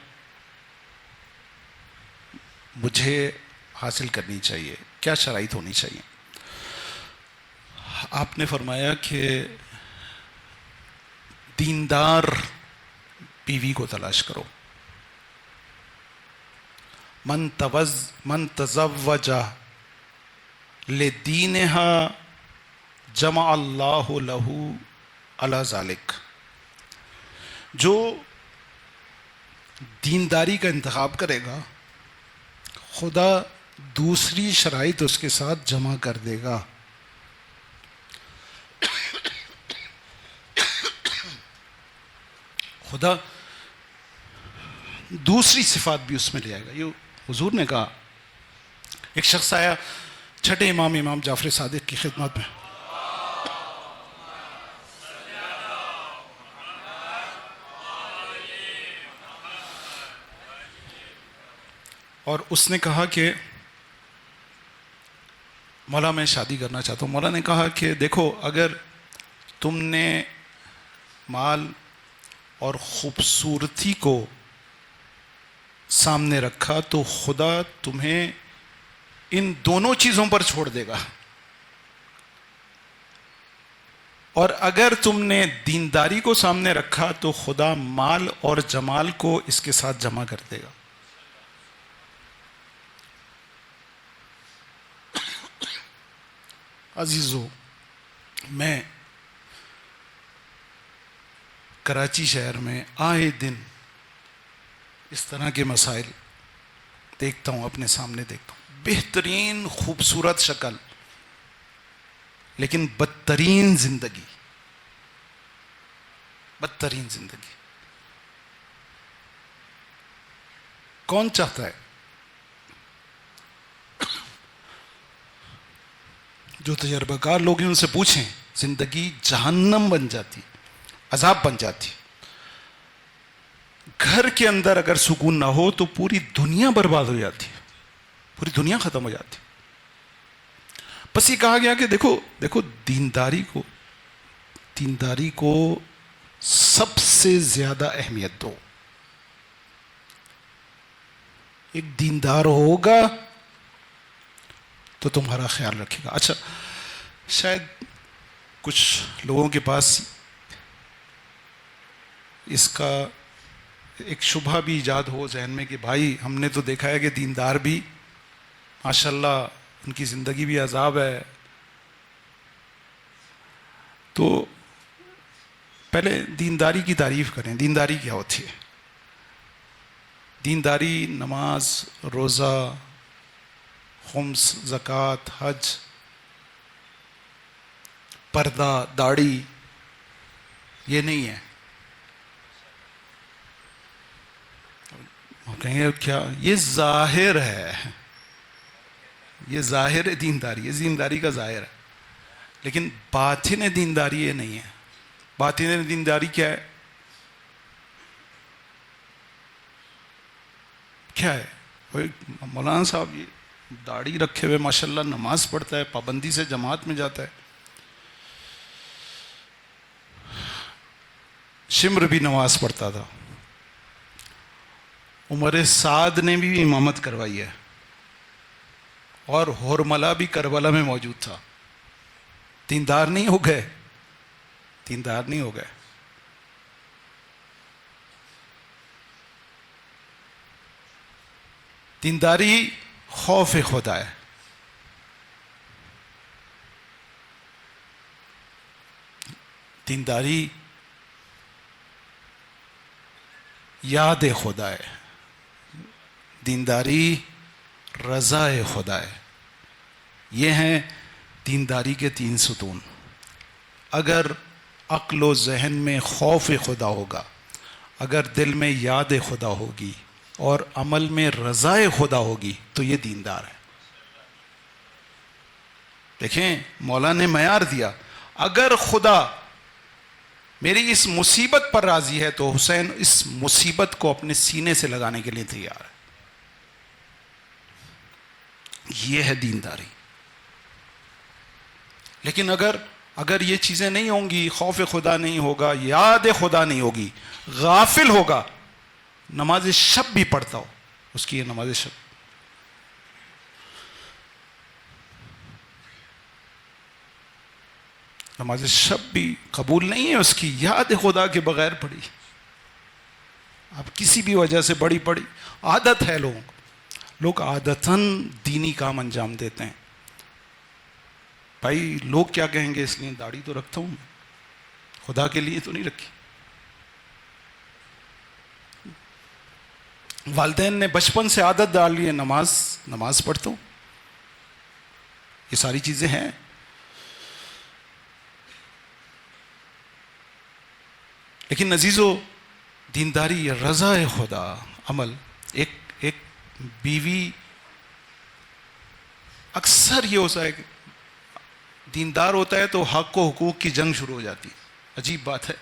مجھے حاصل کرنی چاہیے، کیا شرائط ہونی چاہیے؟ آپ نے فرمایا کہ دیندار بیوی کو تلاش کرو. من تزوج لدینہا جمع اللہ لہ علی ذالک. جو دینداری کا انتخاب کرے گا خدا دوسری شرائط اس کے ساتھ جمع کر دے گا. خدا دوسری صفات بھی اس میں لے آئے گا. یہ حضور نے کہا. ایک شخص آیا چھٹے امام جعفر صادق کی خدمت میں، اور اس نے کہا کہ مولا میں شادی کرنا چاہتا ہوں. مولا نے کہا کہ دیکھو، اگر تم نے مال اور خوبصورتی کو سامنے رکھا تو خدا تمہیں ان دونوں چیزوں پر چھوڑ دے گا، اور اگر تم نے دینداری کو سامنے رکھا تو خدا مال اور جمال کو اس کے ساتھ جمع کر دے گا. عزیزو، میں کراچی شہر میں آئے دن اس طرح کے مسائل دیکھتا ہوں، اپنے سامنے دیکھتا ہوں. بہترین خوبصورت شکل لیکن بدترین زندگی، بدترین زندگی. کون چاہتا ہے؟ جو تجربہ کار لوگ ہیں ان سے پوچھیں، زندگی جہنم بن جاتی، عذاب بن جاتی. گھر کے اندر اگر سکون نہ ہو تو پوری دنیا برباد ہو جاتی، پوری دنیا ختم ہو جاتی. بس یہ کہا گیا کہ دیکھو دینداری کو سب سے زیادہ اہمیت دو. ایک دیندار ہوگا تو تمہارا خیال رکھے گا. اچھا، شاید کچھ لوگوں کے پاس اس کا ایک شبہ بھی ایجاد ہو ذہن میں کہ بھائی ہم نے تو دیکھا ہے کہ دیندار بھی ماشاءاللہ ان کی زندگی بھی عذاب ہے. تو پہلے دینداری کی تعریف کریں. دینداری کیا ہوتی ہے؟ دینداری نماز، روزہ، خمس، زکوٰۃ، حج، پردہ، داڑھی، یہ نہیں ہے. کہیں گے کیا؟ یہ ظاہر ہے، یہ ظاہر ہے دینداری، یہ دینداری کا ظاہر ہے. لیکن باطن دینداری یہ نہیں ہے. باطن دینداری کیا ہے؟ کیا ہے؟ مولانا صاحب یہ داڑھی رکھے ہوئے ماشاءاللہ نماز پڑھتا ہے، پابندی سے جماعت میں جاتا ہے، شمر بھی نماز پڑھتا تھا، عمر سعد نے بھی امامت کروائی ہے، اور ہرملہ بھی کربلا میں موجود تھا. دیندار نہیں ہو گئے، دیندار نہیں ہو گئے. دینداری خوف خدا ہے. دینداری یاد خدا ہے. دینداری رضا خدا ہے. یہ ہیں دینداری کے 3 ستون. اگر عقل و ذہن میں خوف خدا ہوگا، اگر دل میں یاد خدا ہوگی اور عمل میں رضا خدا ہوگی تو یہ دیندار ہے. دیکھیں مولا نے معیار دیا. اگر خدا میری اس مصیبت پر راضی ہے تو حسین اس مصیبت کو اپنے سینے سے لگانے کے لیے تیار ہے. یہ ہے دینداری. لیکن اگر یہ چیزیں نہیں ہوں گی، خوف خدا نہیں ہوگا، یاد خدا نہیں ہوگی، غافل ہوگا، نماز شب بھی پڑھتا ہو، اس کی یہ نماز شب، نماز شب بھی قبول نہیں ہے اس کی، یاد خدا کے بغیر پڑھی، اب کسی بھی وجہ سے بڑی پڑی، عادت ہے لوگوں کو، لوگ عادتاً دینی کام انجام دیتے ہیں. بھائی لوگ کیا کہیں گے اس لیے داڑھی تو رکھتا ہوں، خدا کے لیے تو نہیں رکھی. والدین نے بچپن سے عادت ڈال لی ہے، نماز پڑھتا ہوں، یہ ساری چیزیں ہیں. لیکن عزیزو، دینداری یا رضا خدا عمل، ایک بیوی اکثر یہ ہوتا ہے کہ دیندار ہوتا ہے تو حق و حقوق کی جنگ شروع ہو جاتی ہے. عجیب بات ہے،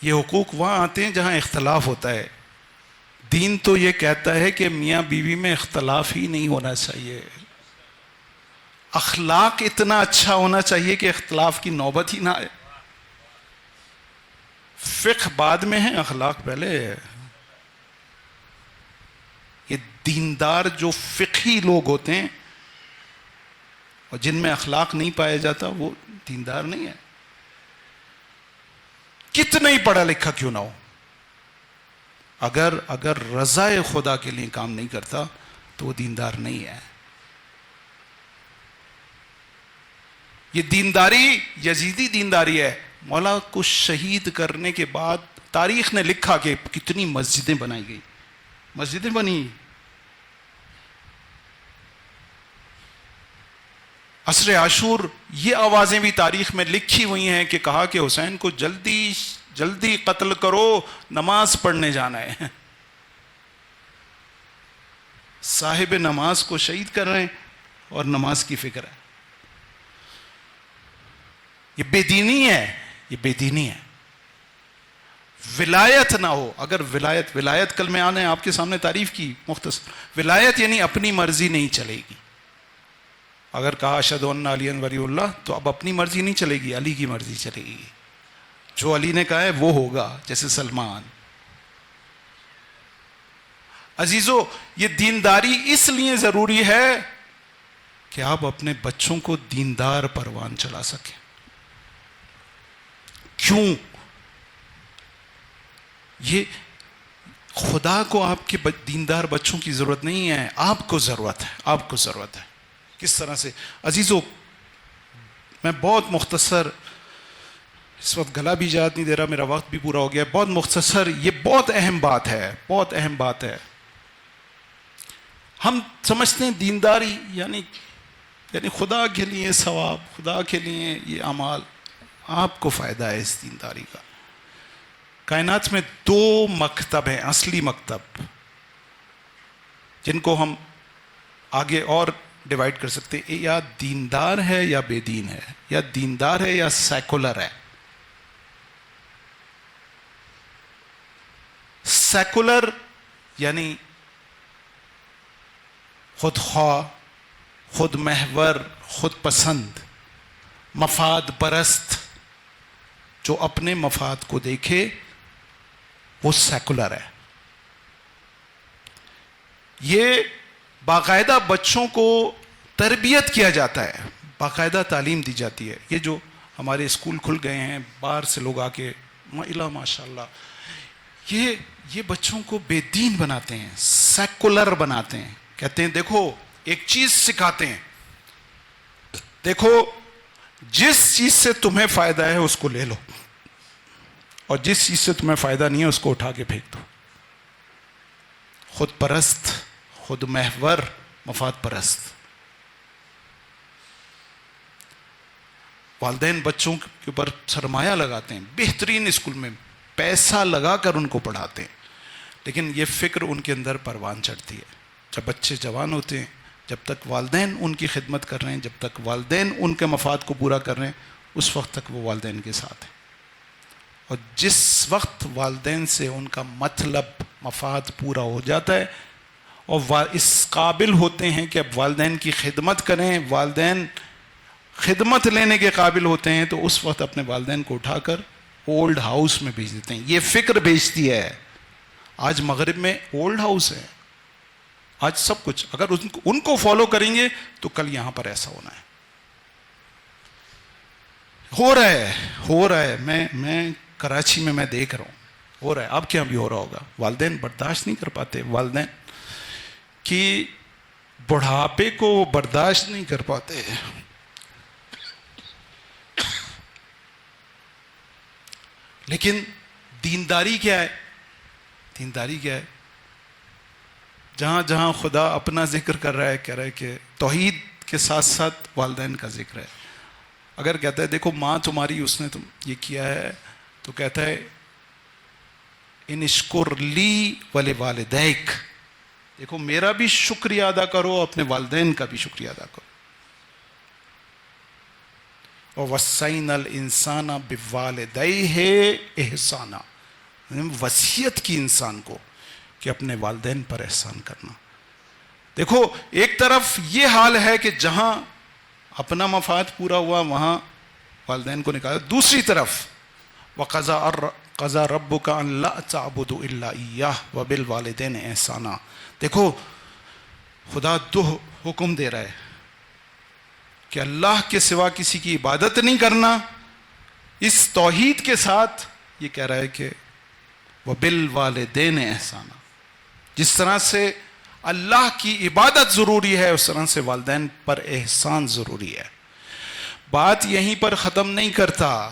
یہ حقوق وہاں آتے ہیں جہاں اختلاف ہوتا ہے. دین تو یہ کہتا ہے کہ میاں بیوی میں اختلاف ہی نہیں ہونا چاہیے، اخلاق اتنا اچھا ہونا چاہیے کہ اختلاف کی نوبت ہی نہ آئے. فقہ بعد میں ہے، اخلاق پہلے ہے. یہ دیندار جو فقہی لوگ ہوتے ہیں اور جن میں اخلاق نہیں پایا جاتا، وہ دیندار نہیں ہے. کتنا ہی پڑھا لکھا کیوں نہ ہو، اگر رضا خدا کے لیے کام نہیں کرتا تو وہ دیندار نہیں ہے. یہ دینداری یزیدی دینداری ہے. مولا کو شہید کرنے کے بعد تاریخ نے لکھا کہ کتنی مسجدیں بنائی گئی، مسجدیں بنی. عصر عاشور، یہ آوازیں بھی تاریخ میں لکھی ہوئی ہیں کہ کہا کہ حسین کو جلدی قتل کرو، نماز پڑھنے جانا ہے. صاحب نماز کو شہید کر رہے ہیں اور نماز کی فکر ہے. یہ بے دینی ہے، یہ بے دینی ہے. ولایت نہ ہو. اگر ولایت کل میں آنے آپ کے سامنے تعریف کی مختصر. ولایت یعنی اپنی مرضی نہیں چلے گی. اگر کہا اشہد ان علی ولی اللہ تو اب اپنی مرضی نہیں چلے گی، علی کی مرضی چلے گی. جو علی نے کہا ہے وہ ہوگا، جیسے سلمان. عزیزو، یہ دینداری اس لیے ضروری ہے کہ آپ اپنے بچوں کو دیندار پروان چلا سکیں. کیوں؟ یہ خدا کو آپ کے دیندار بچوں کی ضرورت نہیں ہے، آپ کو ضرورت ہے. آپ کو ضرورت ہے. کس طرح سے؟ عزیزو، میں بہت مختصر، اس وقت گلا بھی اجازت نہیں دے رہا، میرا وقت بھی پورا ہو گیا. بہت مختصر، یہ بہت اہم بات ہے، بہت اہم بات ہے. ہم سمجھتے ہیں دینداری یعنی خدا کے لیے ثواب، خدا کے لیے یہ اعمال. آپ کو فائدہ ہے اس دینداری کا. کائنات میں 2 مکتب ہیں، اصلی مکتب، جن کو ہم آگے اور ڈیوائڈ کر سکتے ہیں. یا دیندار ہے یا بے دین ہے، یا دیندار ہے یا سیکولر ہے. سیکولر یعنی خود خواہ، خود محور، خود پسند، مفاد پرست، جو اپنے مفاد کو دیکھے وہ سیکولر ہے. یہ باقاعدہ بچوں کو تربیت کیا جاتا ہے، باقاعدہ تعلیم دی جاتی ہے. یہ جو ہمارے اسکول کھل گئے ہیں، باہر سے لوگ آ کے ماشاء اللہ، یہ بچوں کو بے دین بناتے ہیں، سیکولر بناتے ہیں. کہتے ہیں دیکھو، ایک چیز سکھاتے ہیں، دیکھو جس چیز سے تمہیں فائدہ ہے اس کو لے لو، اور جس چیز سے تمہیں فائدہ نہیں ہے اس کو اٹھا کے پھینک دو. خود پرست، خود محور، مفاد پرست. والدین بچوں کے اوپر سرمایہ لگاتے ہیں، بہترین اسکول میں پیسہ لگا کر ان کو پڑھاتے ہیں، لیکن یہ فکر ان کے اندر پروان چڑھتی ہے. جب بچے جوان ہوتے ہیں، جب تک والدین ان کی خدمت کر رہے ہیں، جب تک والدین ان کے مفاد کو پورا کر رہے ہیں، اس وقت تک وہ والدین کے ساتھ ہیں. اور جس وقت والدین سے ان کا مطلب، مفاد پورا ہو جاتا ہے، اور اس قابل ہوتے ہیں کہ اب والدین کی خدمت کریں، والدین خدمت لینے کے قابل ہوتے ہیں، تو اس وقت اپنے والدین کو اٹھا کر اولڈ ہاؤس میں بھیج دیتے ہیں. یہ فکر بھیجتی ہے. آج مغرب میں اولڈ ہاؤس ہے، آج سب کچھ. اگر ان کو فالو کریں گے تو کل یہاں پر ایسا ہونا ہے. ہو رہا ہے. میں کراچی میں دیکھ رہا ہوں، ہو رہا ہے. اب کیا بھی ہو رہا ہوگا. والدین برداشت نہیں کر پاتے، والدین کی بڑھاپے کو وہ برداشت نہیں کر پاتے. لیکن دینداری کیا ہے؟ دینداری کیا ہے؟ جہاں جہاں خدا اپنا ذکر کر رہا ہے، کہہ رہا ہے کہ توحید کے ساتھ ساتھ والدین کا ذکر ہے. اگر کہتا ہے دیکھو ماں تمہاری اس نے تم یہ کیا ہے، تو کہتا ہے ان اشکر لی ولوالدیک، دیکھو میرا بھی شکریہ ادا کرو، اپنے والدین کا بھی شکریہ ادا کرو. وَوَصَّيْنَا الْإِنسَانَ بِوَالِدَيْهِ إِحْسَانًا، وصیت کی انسان کو کہ اپنے والدین پر احسان کرنا. دیکھو ایک طرف یہ حال ہے کہ جہاں اپنا مفاد پورا ہوا وہاں والدین کو نکالا، دوسری طرف وَقَضَىٰ رَبُّكَ أَن لَا تَعْبُدُوا إِلَّا إِيَّاهُ وَبِالْوَالِدَيْنِ إِحْسَانًا. دیکھو خدا دو حکم دے رہا ہے کہ اللہ کے سوا کسی کی عبادت نہیں کرنا. اس توحید کے ساتھ یہ کہہ رہا ہے کہ وَبِالْوَالِدَيْنِ إِحْسَانًا، جس طرح سے اللہ کی عبادت ضروری ہے اس طرح سے والدین پر احسان ضروری ہے. بات یہیں پر ختم نہیں کرتا،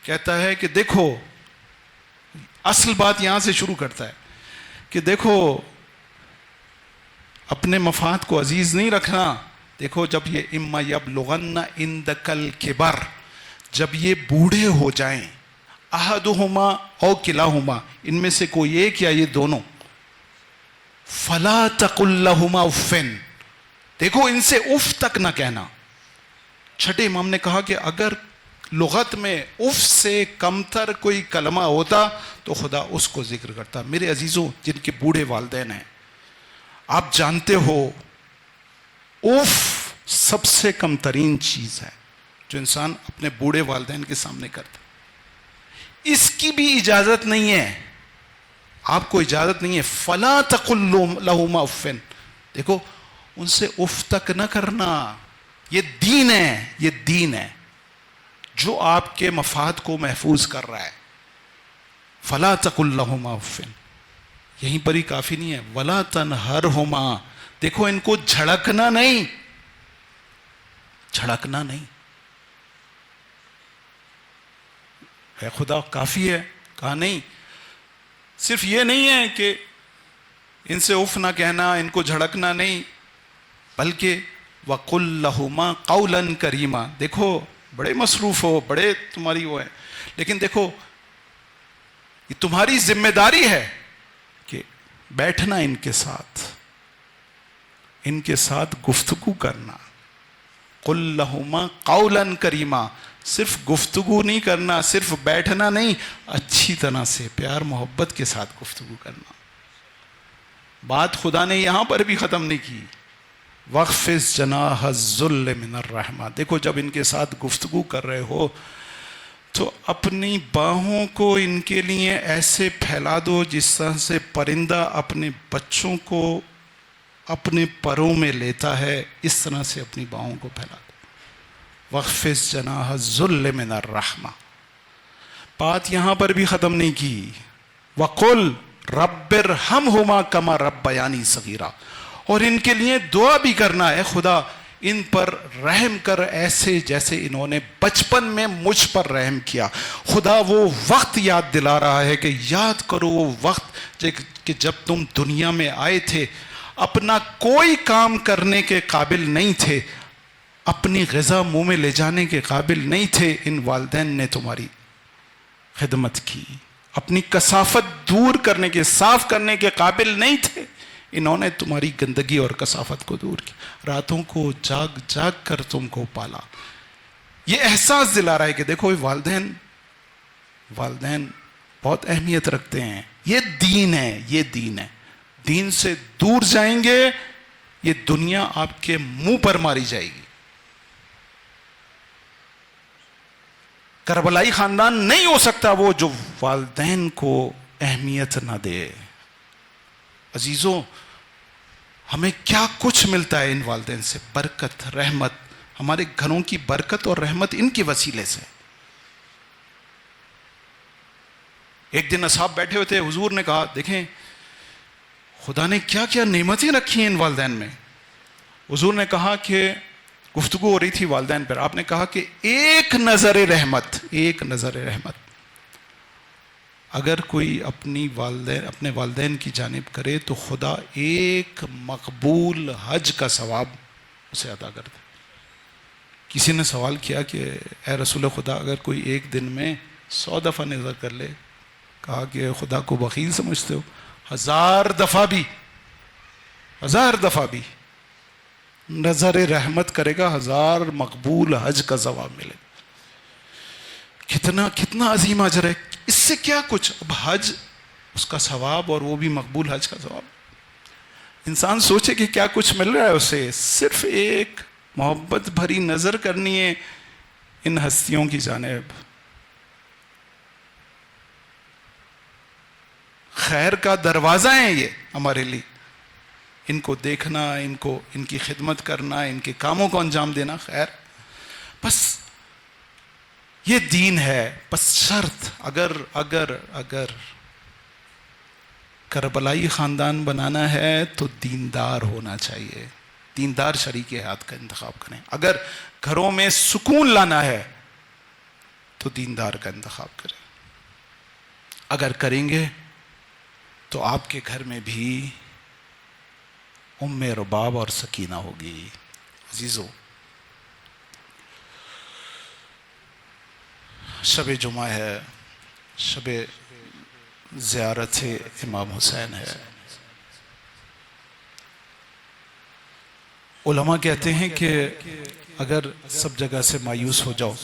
کہتا ہے کہ دیکھو، اصل بات یہاں سے شروع کرتا ہے کہ دیکھو اپنے مفاد کو عزیز نہیں رکھنا. دیکھو جب یہ اما یبلغن عندک الکبر، جب یہ بوڑھے ہو جائیں، احدہما او کلاہما، ان میں سے کوئی ایک یا یہ دونوں، فلا تقل لہما اف، دیکھو ان سے اف تک نہ کہنا. چھٹے امام نے کہا کہ اگر لغت میں اف سے کمتر کوئی کلمہ ہوتا تو خدا اس کو ذکر کرتا. میرے عزیزوں جن کے بوڑھے والدین ہیں، آپ جانتے ہو اف سب سے کم ترین چیز ہے جو انسان اپنے بوڑھے والدین کے سامنے کرتا. اس کی بھی اجازت نہیں ہے، آپ کو اجازت نہیں ہے. فلا تقل لہما اف، دیکھو ان سے اف تک نہ کرنا. یہ دین ہے، یہ دین ہے جو آپ کے مفاد کو محفوظ کر رہا ہے. فلا تقل لہما اف، یہیں پر ہی کافی نہیں ہے. ولا تنہرہما، دیکھو ان کو جھڑکنا نہیں، جھڑکنا نہیں. اے خدا کافی ہے؟ کہا نہیں. صرف یہ نہیں ہے کہ ان سے اف نہ کہنا، ان کو جھڑکنا نہیں، بلکہ وَقُلْ لَهُمَا قَوْلًا كَرِيمًا. دیکھو بڑے مصروف ہو، بڑے تمہاری وہ ہے، لیکن دیکھو یہ تمہاری ذمہ داری ہے کہ بیٹھنا ان کے ساتھ، ان کے ساتھ گفتگو کرنا. قُلْ لَهُمَا قَوْلًا كَرِيمًا، صرف گفتگو نہیں کرنا، صرف بیٹھنا نہیں، اچھی طرح سے پیار محبت کے ساتھ گفتگو کرنا. بات خدا نے یہاں پر بھی ختم نہیں کی. وَاخْفِضْ جَنَاحَ الذُّلِّ مِنَ الرَّحْمَةِ، دیکھو جب ان کے ساتھ گفتگو کر رہے ہو تو اپنی باہوں کو ان کے لیے ایسے پھیلا دو جس طرح سے پرندہ اپنے بچوں کو اپنے پروں میں لیتا ہے، اس طرح سے اپنی باہوں کو پھیلا دو. وَاخْفِضْ جَنَاحَ الذُّلِّ مِنَ الرَّحْمَةِ. بات یہاں پر بھی ختم نہیں کی. وَقُلْ رَبِّ ارْحَمْهُمَا كَمَا رَبَّيَانِي صَغِيرًا، اور ان کے لیے دعا بھی کرنا ہے، خدا ان پر رحم کر ایسے جیسے انہوں نے بچپن میں مجھ پر رحم کیا. خدا وہ وقت یاد دلا رہا ہے کہ یاد کرو وہ وقت کہ جب تم دنیا میں آئے تھے، اپنا کوئی کام کرنے کے قابل نہیں تھے، اپنی غذا منہ میں لے جانے کے قابل نہیں تھے. ان والدین نے تمہاری خدمت کی، اپنی کثافت دور کرنے کے، صاف کرنے کے قابل نہیں تھے، انہوں نے تمہاری گندگی اور کثافت کو دور کی. راتوں کو جاگ جاگ کر تم کو پالا. یہ احساس دلا رہا ہے کہ دیکھو والدین بہت اہمیت رکھتے ہیں. یہ دین ہے، یہ دین ہے. دین سے دور جائیں گے، یہ دنیا آپ کے منہ پر ماری جائے گی. کربلائی خاندان نہیں ہو سکتا وہ جو والدین کو اہمیت نہ دے. عزیزوں، ہمیں کیا کچھ ملتا ہے ان والدین سے، برکت، رحمت. ہمارے گھروں کی برکت اور رحمت ان کے وسیلے سے. ایک دن اصحاب بیٹھے ہوئے تھے، حضور نے کہا دیکھیں خدا نے کیا کیا نعمتیں رکھی ہیں ان والدین میں. حضور نے کہا کہ گفتگو ہو رہی تھی والدین پر، آپ نے کہا کہ ایک نظر رحمت، ایک نظر رحمت اگر کوئی اپنے والدین کی جانب کرے تو خدا ایک مقبول حج کا ثواب اسے عطا کر دے. کسی نے سوال کیا کہ اے رسول خدا، اگر کوئی ایک دن میں 100 دفعہ نظر کر لے، کہا کہ خدا کو بخیل سمجھتے ہو؟ 1000 دفعہ بھی، 1000 دفعہ بھی نظر رحمت کرے گا، 1000 مقبول حج کا ثواب ملے گا. کتنا عظیم اجر ہے. اس سے کیا کچھ، اب حج اس کا ثواب اور وہ بھی مقبول حج کا ثواب. انسان سوچے کہ کیا کچھ مل رہا ہے اسے. صرف ایک محبت بھری نظر کرنی ہے ان ہستیوں کی جانب. خیر کا دروازہ ہیں یہ ہمارے لیے. ان کو دیکھنا، ان کی خدمت کرنا، ان کے کاموں کو انجام دینا. خیر، بس یہ دین ہے. بس شرط، اگر کربلائی خاندان بنانا ہے تو دیندار ہونا چاہیے. دیندار شریک حیات کا انتخاب کریں. اگر گھروں میں سکون لانا ہے تو دیندار کا انتخاب کریں. اگر کریں گے تو آپ کے گھر میں بھی ام رباب اور سکینہ ہوگی. عزیزو، شب جمعہ ہے، شب زیارت امام حسین ہے. علماء کہتے ہیں کہ اگر سب جگہ سے مایوس ہو جاؤ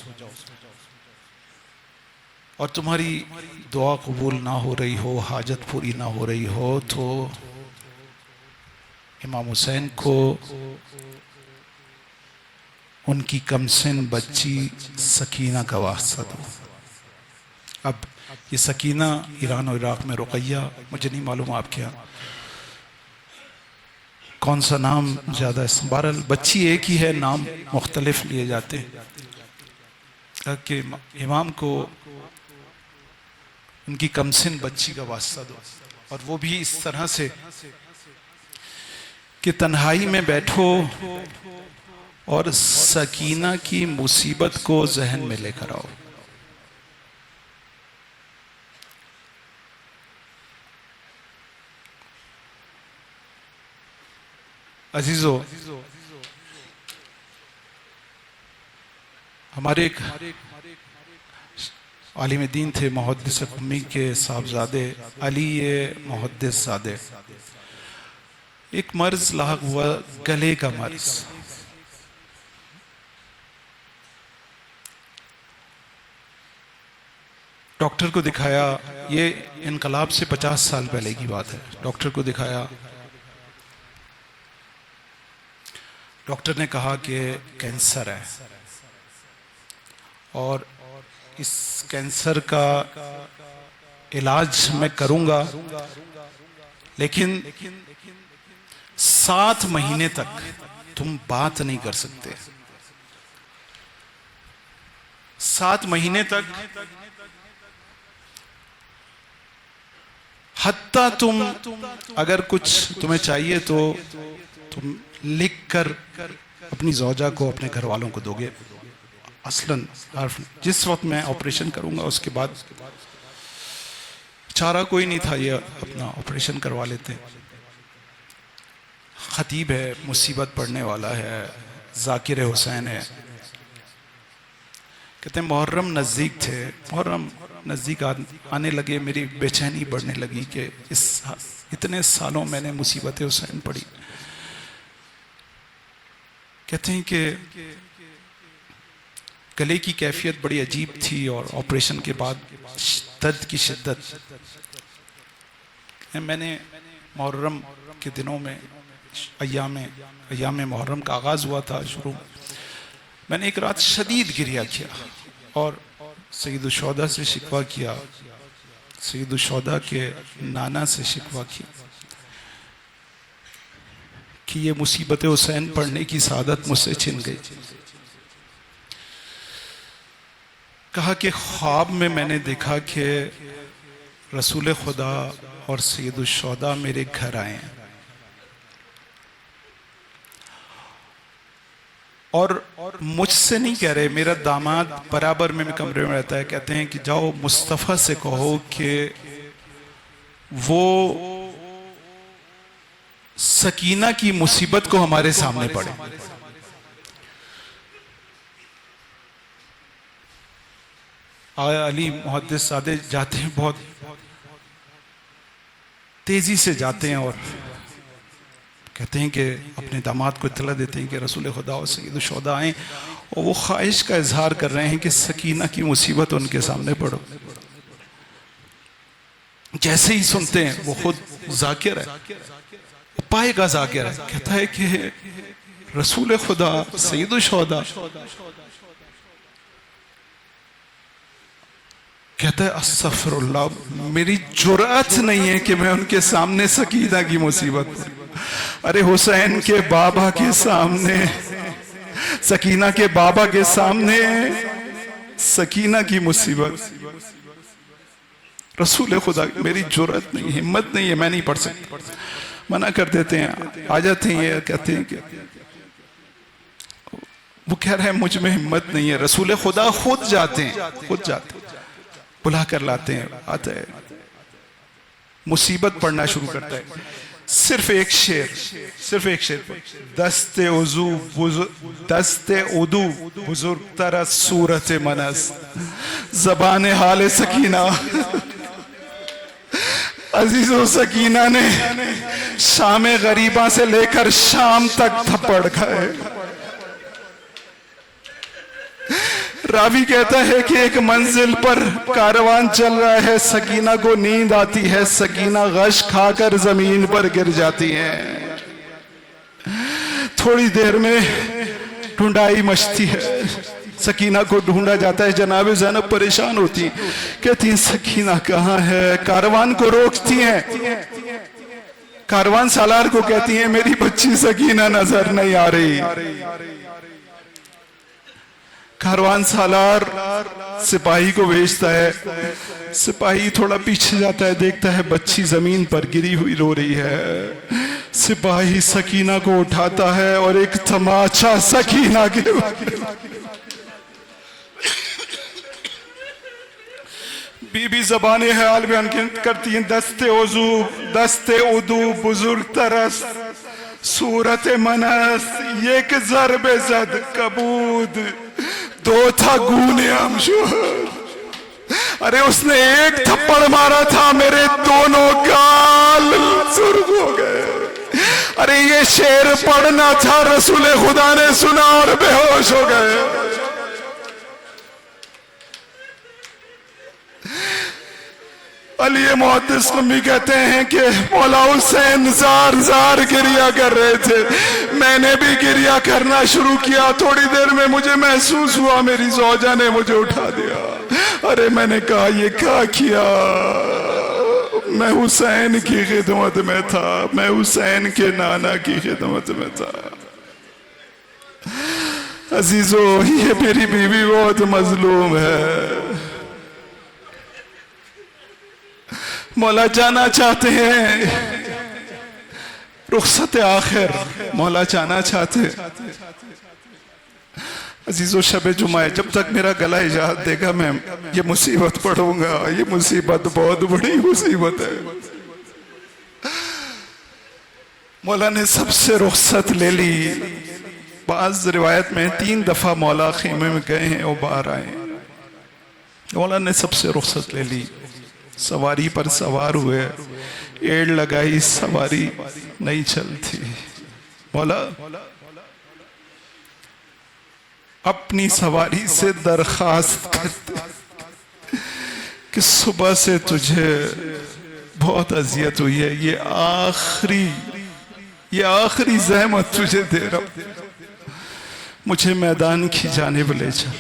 اور تمہاری دعا قبول نہ ہو رہی ہو، حاجت پوری نہ ہو رہی ہو، تو امام حسین کو ان کی کم سن بچی سکینہ کا واسطہ دو. اب یہ سکینہ ایران اور عراق میں رقیہ، مجھے نہیں معلوم آپ کے یہاں کون سا نام زیادہ ہے. بہرحال بچی ایک ہی ہے، نام مختلف لیے جاتے ہیں. کہ امام کو ان کی کمسن بچی کا واسطہ دو، اور وہ بھی اس طرح سے کہ تنہائی میں بیٹھو اور سکینہ کی مصیبت کو ذہن میں لے کر آؤ. عزیزو، ہمارے ایک عالم دین تھے، محدث قمی کے صاحبزادے علی محدث زادے. ایک مرض لاحق ہوا، گلے کا مرض. ڈاکٹر کو دکھایا، یہ انقلاب سے 50 سال پہلے کی بات ہے. ڈاکٹر کو دکھایا، ڈاکٹر نے کہا کہ کینسر ہے، اور اس کینسر کا علاج میں کروں گا، لیکن 7 مہینے تک تم بات نہیں کر سکتے. 7 مہینے تک حتیٰ تم اگر کچھ تمہیں چاہیے تو تم لکھ کر اپنی زوجہ کو، اپنے گھر والوں کو دو گے. اصلاً جس وقت میں آپریشن کروں گا اس کے بعد چارہ کوئی نہیں تھا، یہ اپنا آپریشن کروا لیتے. خطیب ہے، مصیبت پڑھنے والا ہے، ذاکر حسین ہے. کہتے ہیں محرم نزدیک تھے، محرم نزدیک آنے لگے، میری بے چینی بڑھنے لگی کہ اتنے سالوں میں نے مصیبت حسین پڑھی. کہتے ہیں کہ گلے کی کیفیت بڑی عجیب تھی، اور آپریشن کے بعد درد کی شدت. میں نے محرم کے دنوں میں ایام محرم کا آغاز ہوا تھا شروع. میں نے ایک رات شدید گریہ کیا اور سید الشہداء سے شکوہ کیا، سید الشہداء کے نانا سے شکوہ کیا کہ یہ مصیبت حسین پڑھنے کی سعادت مجھ سے چھن گئی. کہا کہ خواب میں نے دیکھا کہ رسول خدا اور سید الشہداء میرے گھر آئے ہیں اور مجھ سے نہیں کہہ رہے، میرا داماد برابر میں کمرے میں رہتا ہے، کہتے ہیں کہ جاؤ مصطفیٰ سے کہو کہ وہ سکینہ کی مصیبت کو ہمارے سامنے پڑے. آیا علی محدث سادے جاتے ہیں، بہت تیزی سے جاتے ہیں اور کہتے ہیں کہ اپنے داماد کو اطلاع دیتے ہیں کہ رسول خدا اور سید الشہداء آئیں اور وہ خواہش کا اظہار کر رہے ہیں کہ سکینہ کی مصیبت ان کے سامنے پڑھو. جیسے ہی سنتے ہیں وہ خود ذاکر ہے، وہ پائے گا ذاکر ہے، کہتا ہے کہ رسول خدا سید الشہداء، کہتا ہے استغفر اللہ، میری جرأت نہیں ہے کہ میں ان کے سامنے سکینہ کی مصیبت پڑھوں. ارے حسین کے بابا کے سامنے، سکینہ کے بابا کے سامنے سکینہ کی مصیبت، رسول خدا، میری جرأت نہیں، ہمت نہیں ہے، میں نہیں پڑھ سکتا. منع کر دیتے ہیں، آ جاتے ہیں، یہ کہتے ہیں کہ وہ کہہ رہے ہیں مجھ میں ہمت نہیں ہے. رسول خدا خود جاتے ہیں، خود جاتے ہیں، بلا کر لاتے ہیں، آتا ہے، مصیبت پڑھنا شروع کرتا ہے. صرف ایک شعر، دست عدو بزرگ تر از صورت من است، زبان حال سکینہ. عزیزو، سکینہ نے شام غریباں سے لے کر شام تک تھپڑ کھائے. راوی کہتا ہے کہ ایک منزل پر کاروان چل رہا ہے، سکینہ کو نیند آتی ہے، سکینہ غش کھا کر زمین پر گر جاتی ہیں. تھوڑی دیر میں ڈھونڈائی مچتی ہے، سکینہ کو ڈھونڈا جاتا ہے. جناب زینب پریشان ہوتی ہیں، کہتی ہیں سکینہ کہاں ہے؟ کاروان کو روکتی ہیں، کاروان سالار کو کہتی ہیں میری بچی سکینہ نظر نہیں آ رہی. کاروان سالار سپاہی کو بھیجتا ہے، سپاہی تھوڑا پیچھے جاتا ہے، دیکھتا ہے بچی زمین پر گری ہوئی رو رہی ہے. سپاہی سکینہ کو اٹھاتا ہے اور ایک تماچا سکینہ کے بی بی زبان حال بیان کرتی ہیں، دست عدو بزرگ ترس صورت منس، یک ضرب زد کبود دو تھا گونے ہمشور. ارے اس نے ایک تھپڑ مارا تھا، میرے دونوں گال سرخ ہو گئے. ارے یہ شعر پڑھنا تھا، رسول خدا نے سنا اور بے ہوش ہو گئے. علی محدث قمی کہتے ہیں کہ مولا حسین زار زار گریہ کر رہے تھے، میں نے بھی گریہ کرنا شروع کیا. تھوڑی دیر میں مجھے محسوس ہوا میری زوجہ نے مجھے اٹھا دیا. ارے میں نے کہا یہ کیا کیا؟ میں حسین کی خدمت میں تھا، میں حسین کے نانا کی خدمت میں تھا. عزیزو، یہ میری بیوی بہت مظلوم ہے. مولا جانا چاہتے ہیں، رخصت آخر مولا جانا چاہتے ہیں. عزیزو، شب جمعہ ہے، جب تک میرا گلا اجازت دے گا میں یہ مصیبت پڑھوں گا. یہ مصیبت بہت بڑی مصیبت ہے. مولا نے سب سے رخصت لے لی. بعض روایت میں 3 دفعہ مولا خیمے میں گئے ہیں اور باہر آئے ہیں. مولا نے سب سے رخصت لے لی. سواری پر سوار ہوئے، ایڑ لگائی، سواری نہیں چلتی. مولا اپنی سواری سے درخواست کرتے کہ صبح سے تجھے بہت اذیت ہوئی ہے، یہ آخری زحمت تجھے دے رہا ہوں، مجھے میدان کی جانب لے چل۔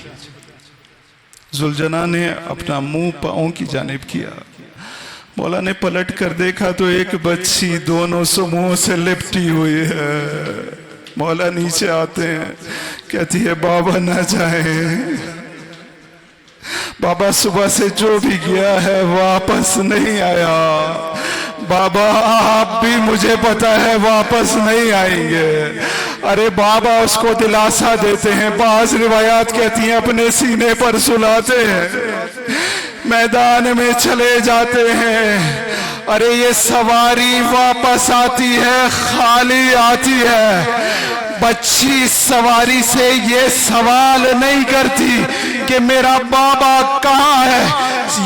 ذوالجناح نے اپنا منہ پاؤں کی جانب کیا، مولا نے پلٹ کر دیکھا تو ایک بچی دونوں سموں سے لپٹی ہوئی ہے۔ مولا نیچے آتے ہیں، کہتی ہے بابا نہ جائیں، بابا صبح سے جو بھی گیا ہے واپس نہیں آیا، بابا آپ بھی مجھے پتا ہے واپس نہیں آئیں گے۔ ارے بابا اس کو دلاسا دیتے ہیں، بعض روایات کہتی ہیں اپنے سینے پر سلاتے ہیں، میدان میں چلے جاتے ہیں۔ ارے یہ سواری واپس آتی ہے، خالی آتی ہے۔ بچی سواری سے یہ سوال نہیں کرتی کہ میرا بابا کہاں ہے،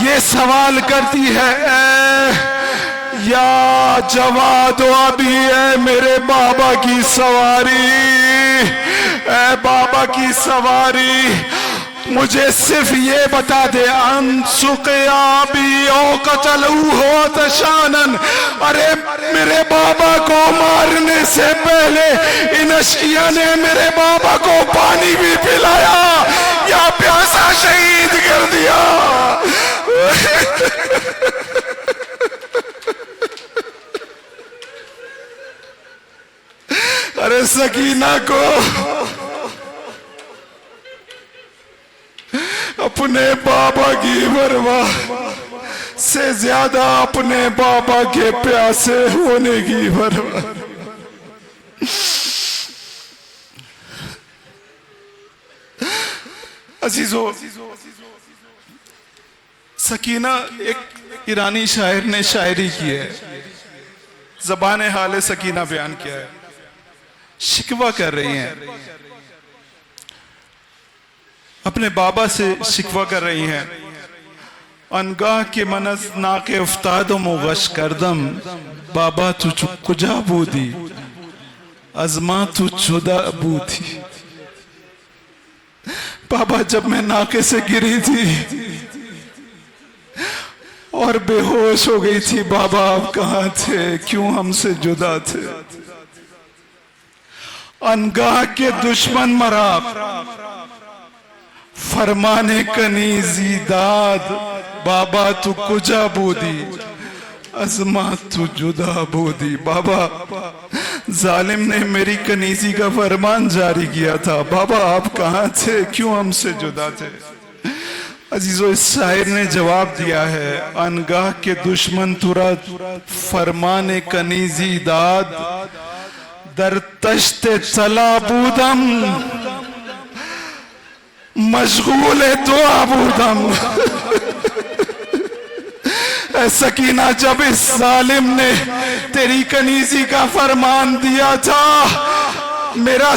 یہ سوال کرتی ہے اے یا جواد و ابی، اے میرے بابا کی سواری، اے بابا کی سواری، مجھے صرف یہ بتا دے انسقیا بی او قتلوہ تشانن، ارے میرے بابا کو مارنے سے پہلے ان اشقیاء نے میرے بابا کو پانی بھی پلایا یا پیاسا شہید کر دیا۔ ارے سکینہ کو اپنے بابا کی پرواہ سے زیادہ اپنے بابا کے پیاسے ہونے کی پرواہ۔ عزیزو، سکینہ ایک ایرانی شاعر نے شاعری کی ہے، زبان حال سکینہ بیان کیا ہے، شکوہ کر رہی ہیں، اپنے بابا سے شکوہ کر رہی ہیں۔ انگاہ کے منز ناکے افتادم و غش کردم، بابا تو کجا بودی از ماں تو جدا بودی۔ بابا جب میں ناکے سے گری تھی اور بے ہوش ہو گئی تھی، بابا آپ کہاں تھے، کیوں ہم سے جدا تھے؟ انگاہ کے دشمن مرا فرمانے کنیزی داد، بابا تو کجا بودی از ماں تو جدا بودی۔ بابا ظالم نے میری کنیزی کا فرمان جاری کیا تھا، بابا آپ کہاں تھے، کیوں ہم سے جدا تھے؟ عزیزو، اس شاعر نے جواب دیا ہے، انگاہ کے دشمن ترا فرمانے کنیزی داد، در تشت طلا بودم مشغول دعا بودم۔ اے سکینہ، جب اس ظالم نے تیری کنیزی کا فرمان دیا تھا، میرا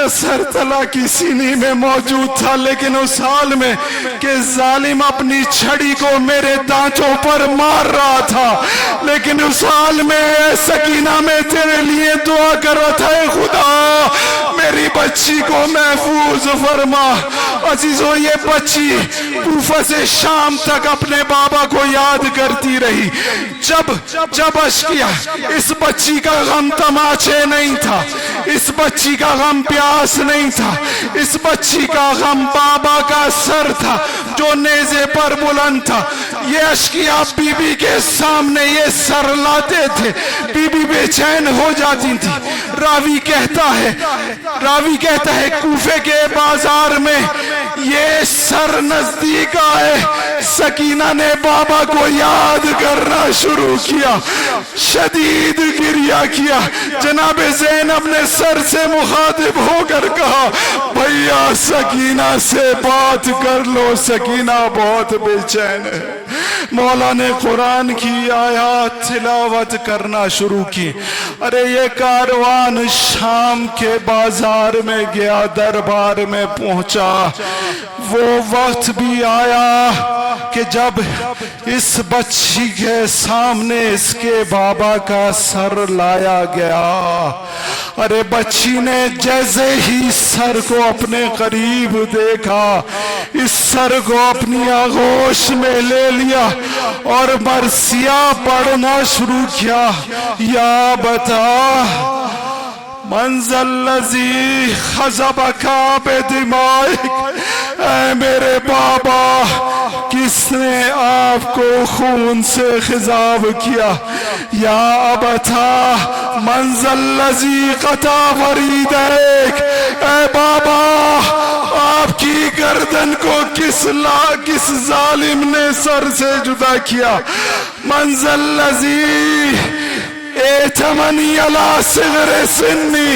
سر طلا کی سینی میں موجود تھا، لیکن اس حال میں کہ ظالم اپنی چھڑی کو میرے دانتوں پر مار رہا تھا، لیکن اس حال میں اے سکینہ میں تیرے لیے دعا کر رہا تھا، اے خدا میری بچی کو محفوظ فرما۔ عزیزو، یہ بچی کوفہ سے شام تک اپنے بابا کو یاد کرتی رہی۔ جب اشقیہ، اس بچی کا غم تماچے نہیں تھا، اس بچی کا غم پیاس نہیں تھا، اس بچی کا غم بابا کا سر تھا جو نیزے پر بلند تھا۔ یہ اشقیاء بی بی کے سامنے یہ سر لاتے تھے، بی بی بے چین ہو جاتی تھی۔ راوی کہتا ہے کوفے کے بازار میں یہ سر نزدیک آئے، سکینہ نے بابا کو یاد کرنا شروع کیا، شدید گریہ کیا۔ جناب زینب نے سر سے مخاطب ہو کر کہا، بھیا سکینہ سے بات کر لو، سکینہ بہت بے چین ہے۔ مولا نے قرآن کی آیات تلاوت کرنا شروع کی. ارے یہ کاروان شام کے بازار میں گیا, دربار میں پہنچا. وہ وقت بھی آیا کہ جب اس بچی کے سامنے اس کے بابا کا سر لایا گیا. ارے بچی نے جیسے ہی سر کو اپنے قریب دیکھا, اس سر کو اپنی آغوش میں لے لیا اور مرثیہ پڑھنا شروع کیا. یا بتا من ذا الذی خضبک بدمائک, اے میرے بابا کس نے آپ کو خون سے خضاب کیا. یا ابتا من ذا الذی قطع وریدیک, اے بابا آپ کی گردن کو کس ظالم نے سر سے جدا کیا. من ذا الذی ایتمنی علی صغر سنی,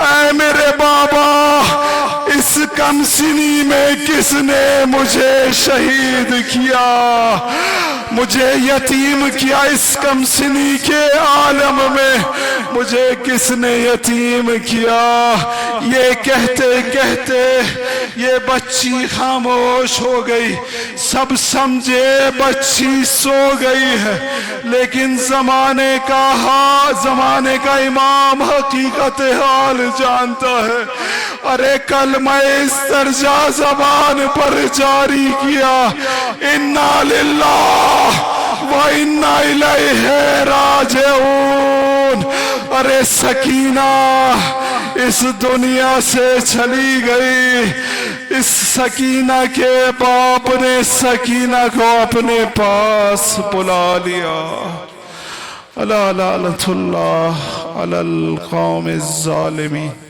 اے میرے بابا اس کم سنی میں کس نے مجھے شہید کیا, مجھے یتیم کیا اس کم سنی کے عالم میں, مجھے کس نے یتیم کیا. یہ کہتے کہتے یہ بچی خاموش ہو گئی. سب سمجھے بچی سو گئی ہے, لیکن زمانے کا امام حقیقت حال جانتا ہے. ارے کلمہ استرجاع زبان پر جاری کیا, انا للہ و انا الیہ راجعون. ارے سکینہ اس دنیا سے چلی گئی. اس سکینہ کے باپ نے سکینہ کو اپنے پاس بلا لیا. الا لعنت اللہ علی القوم الظالمین.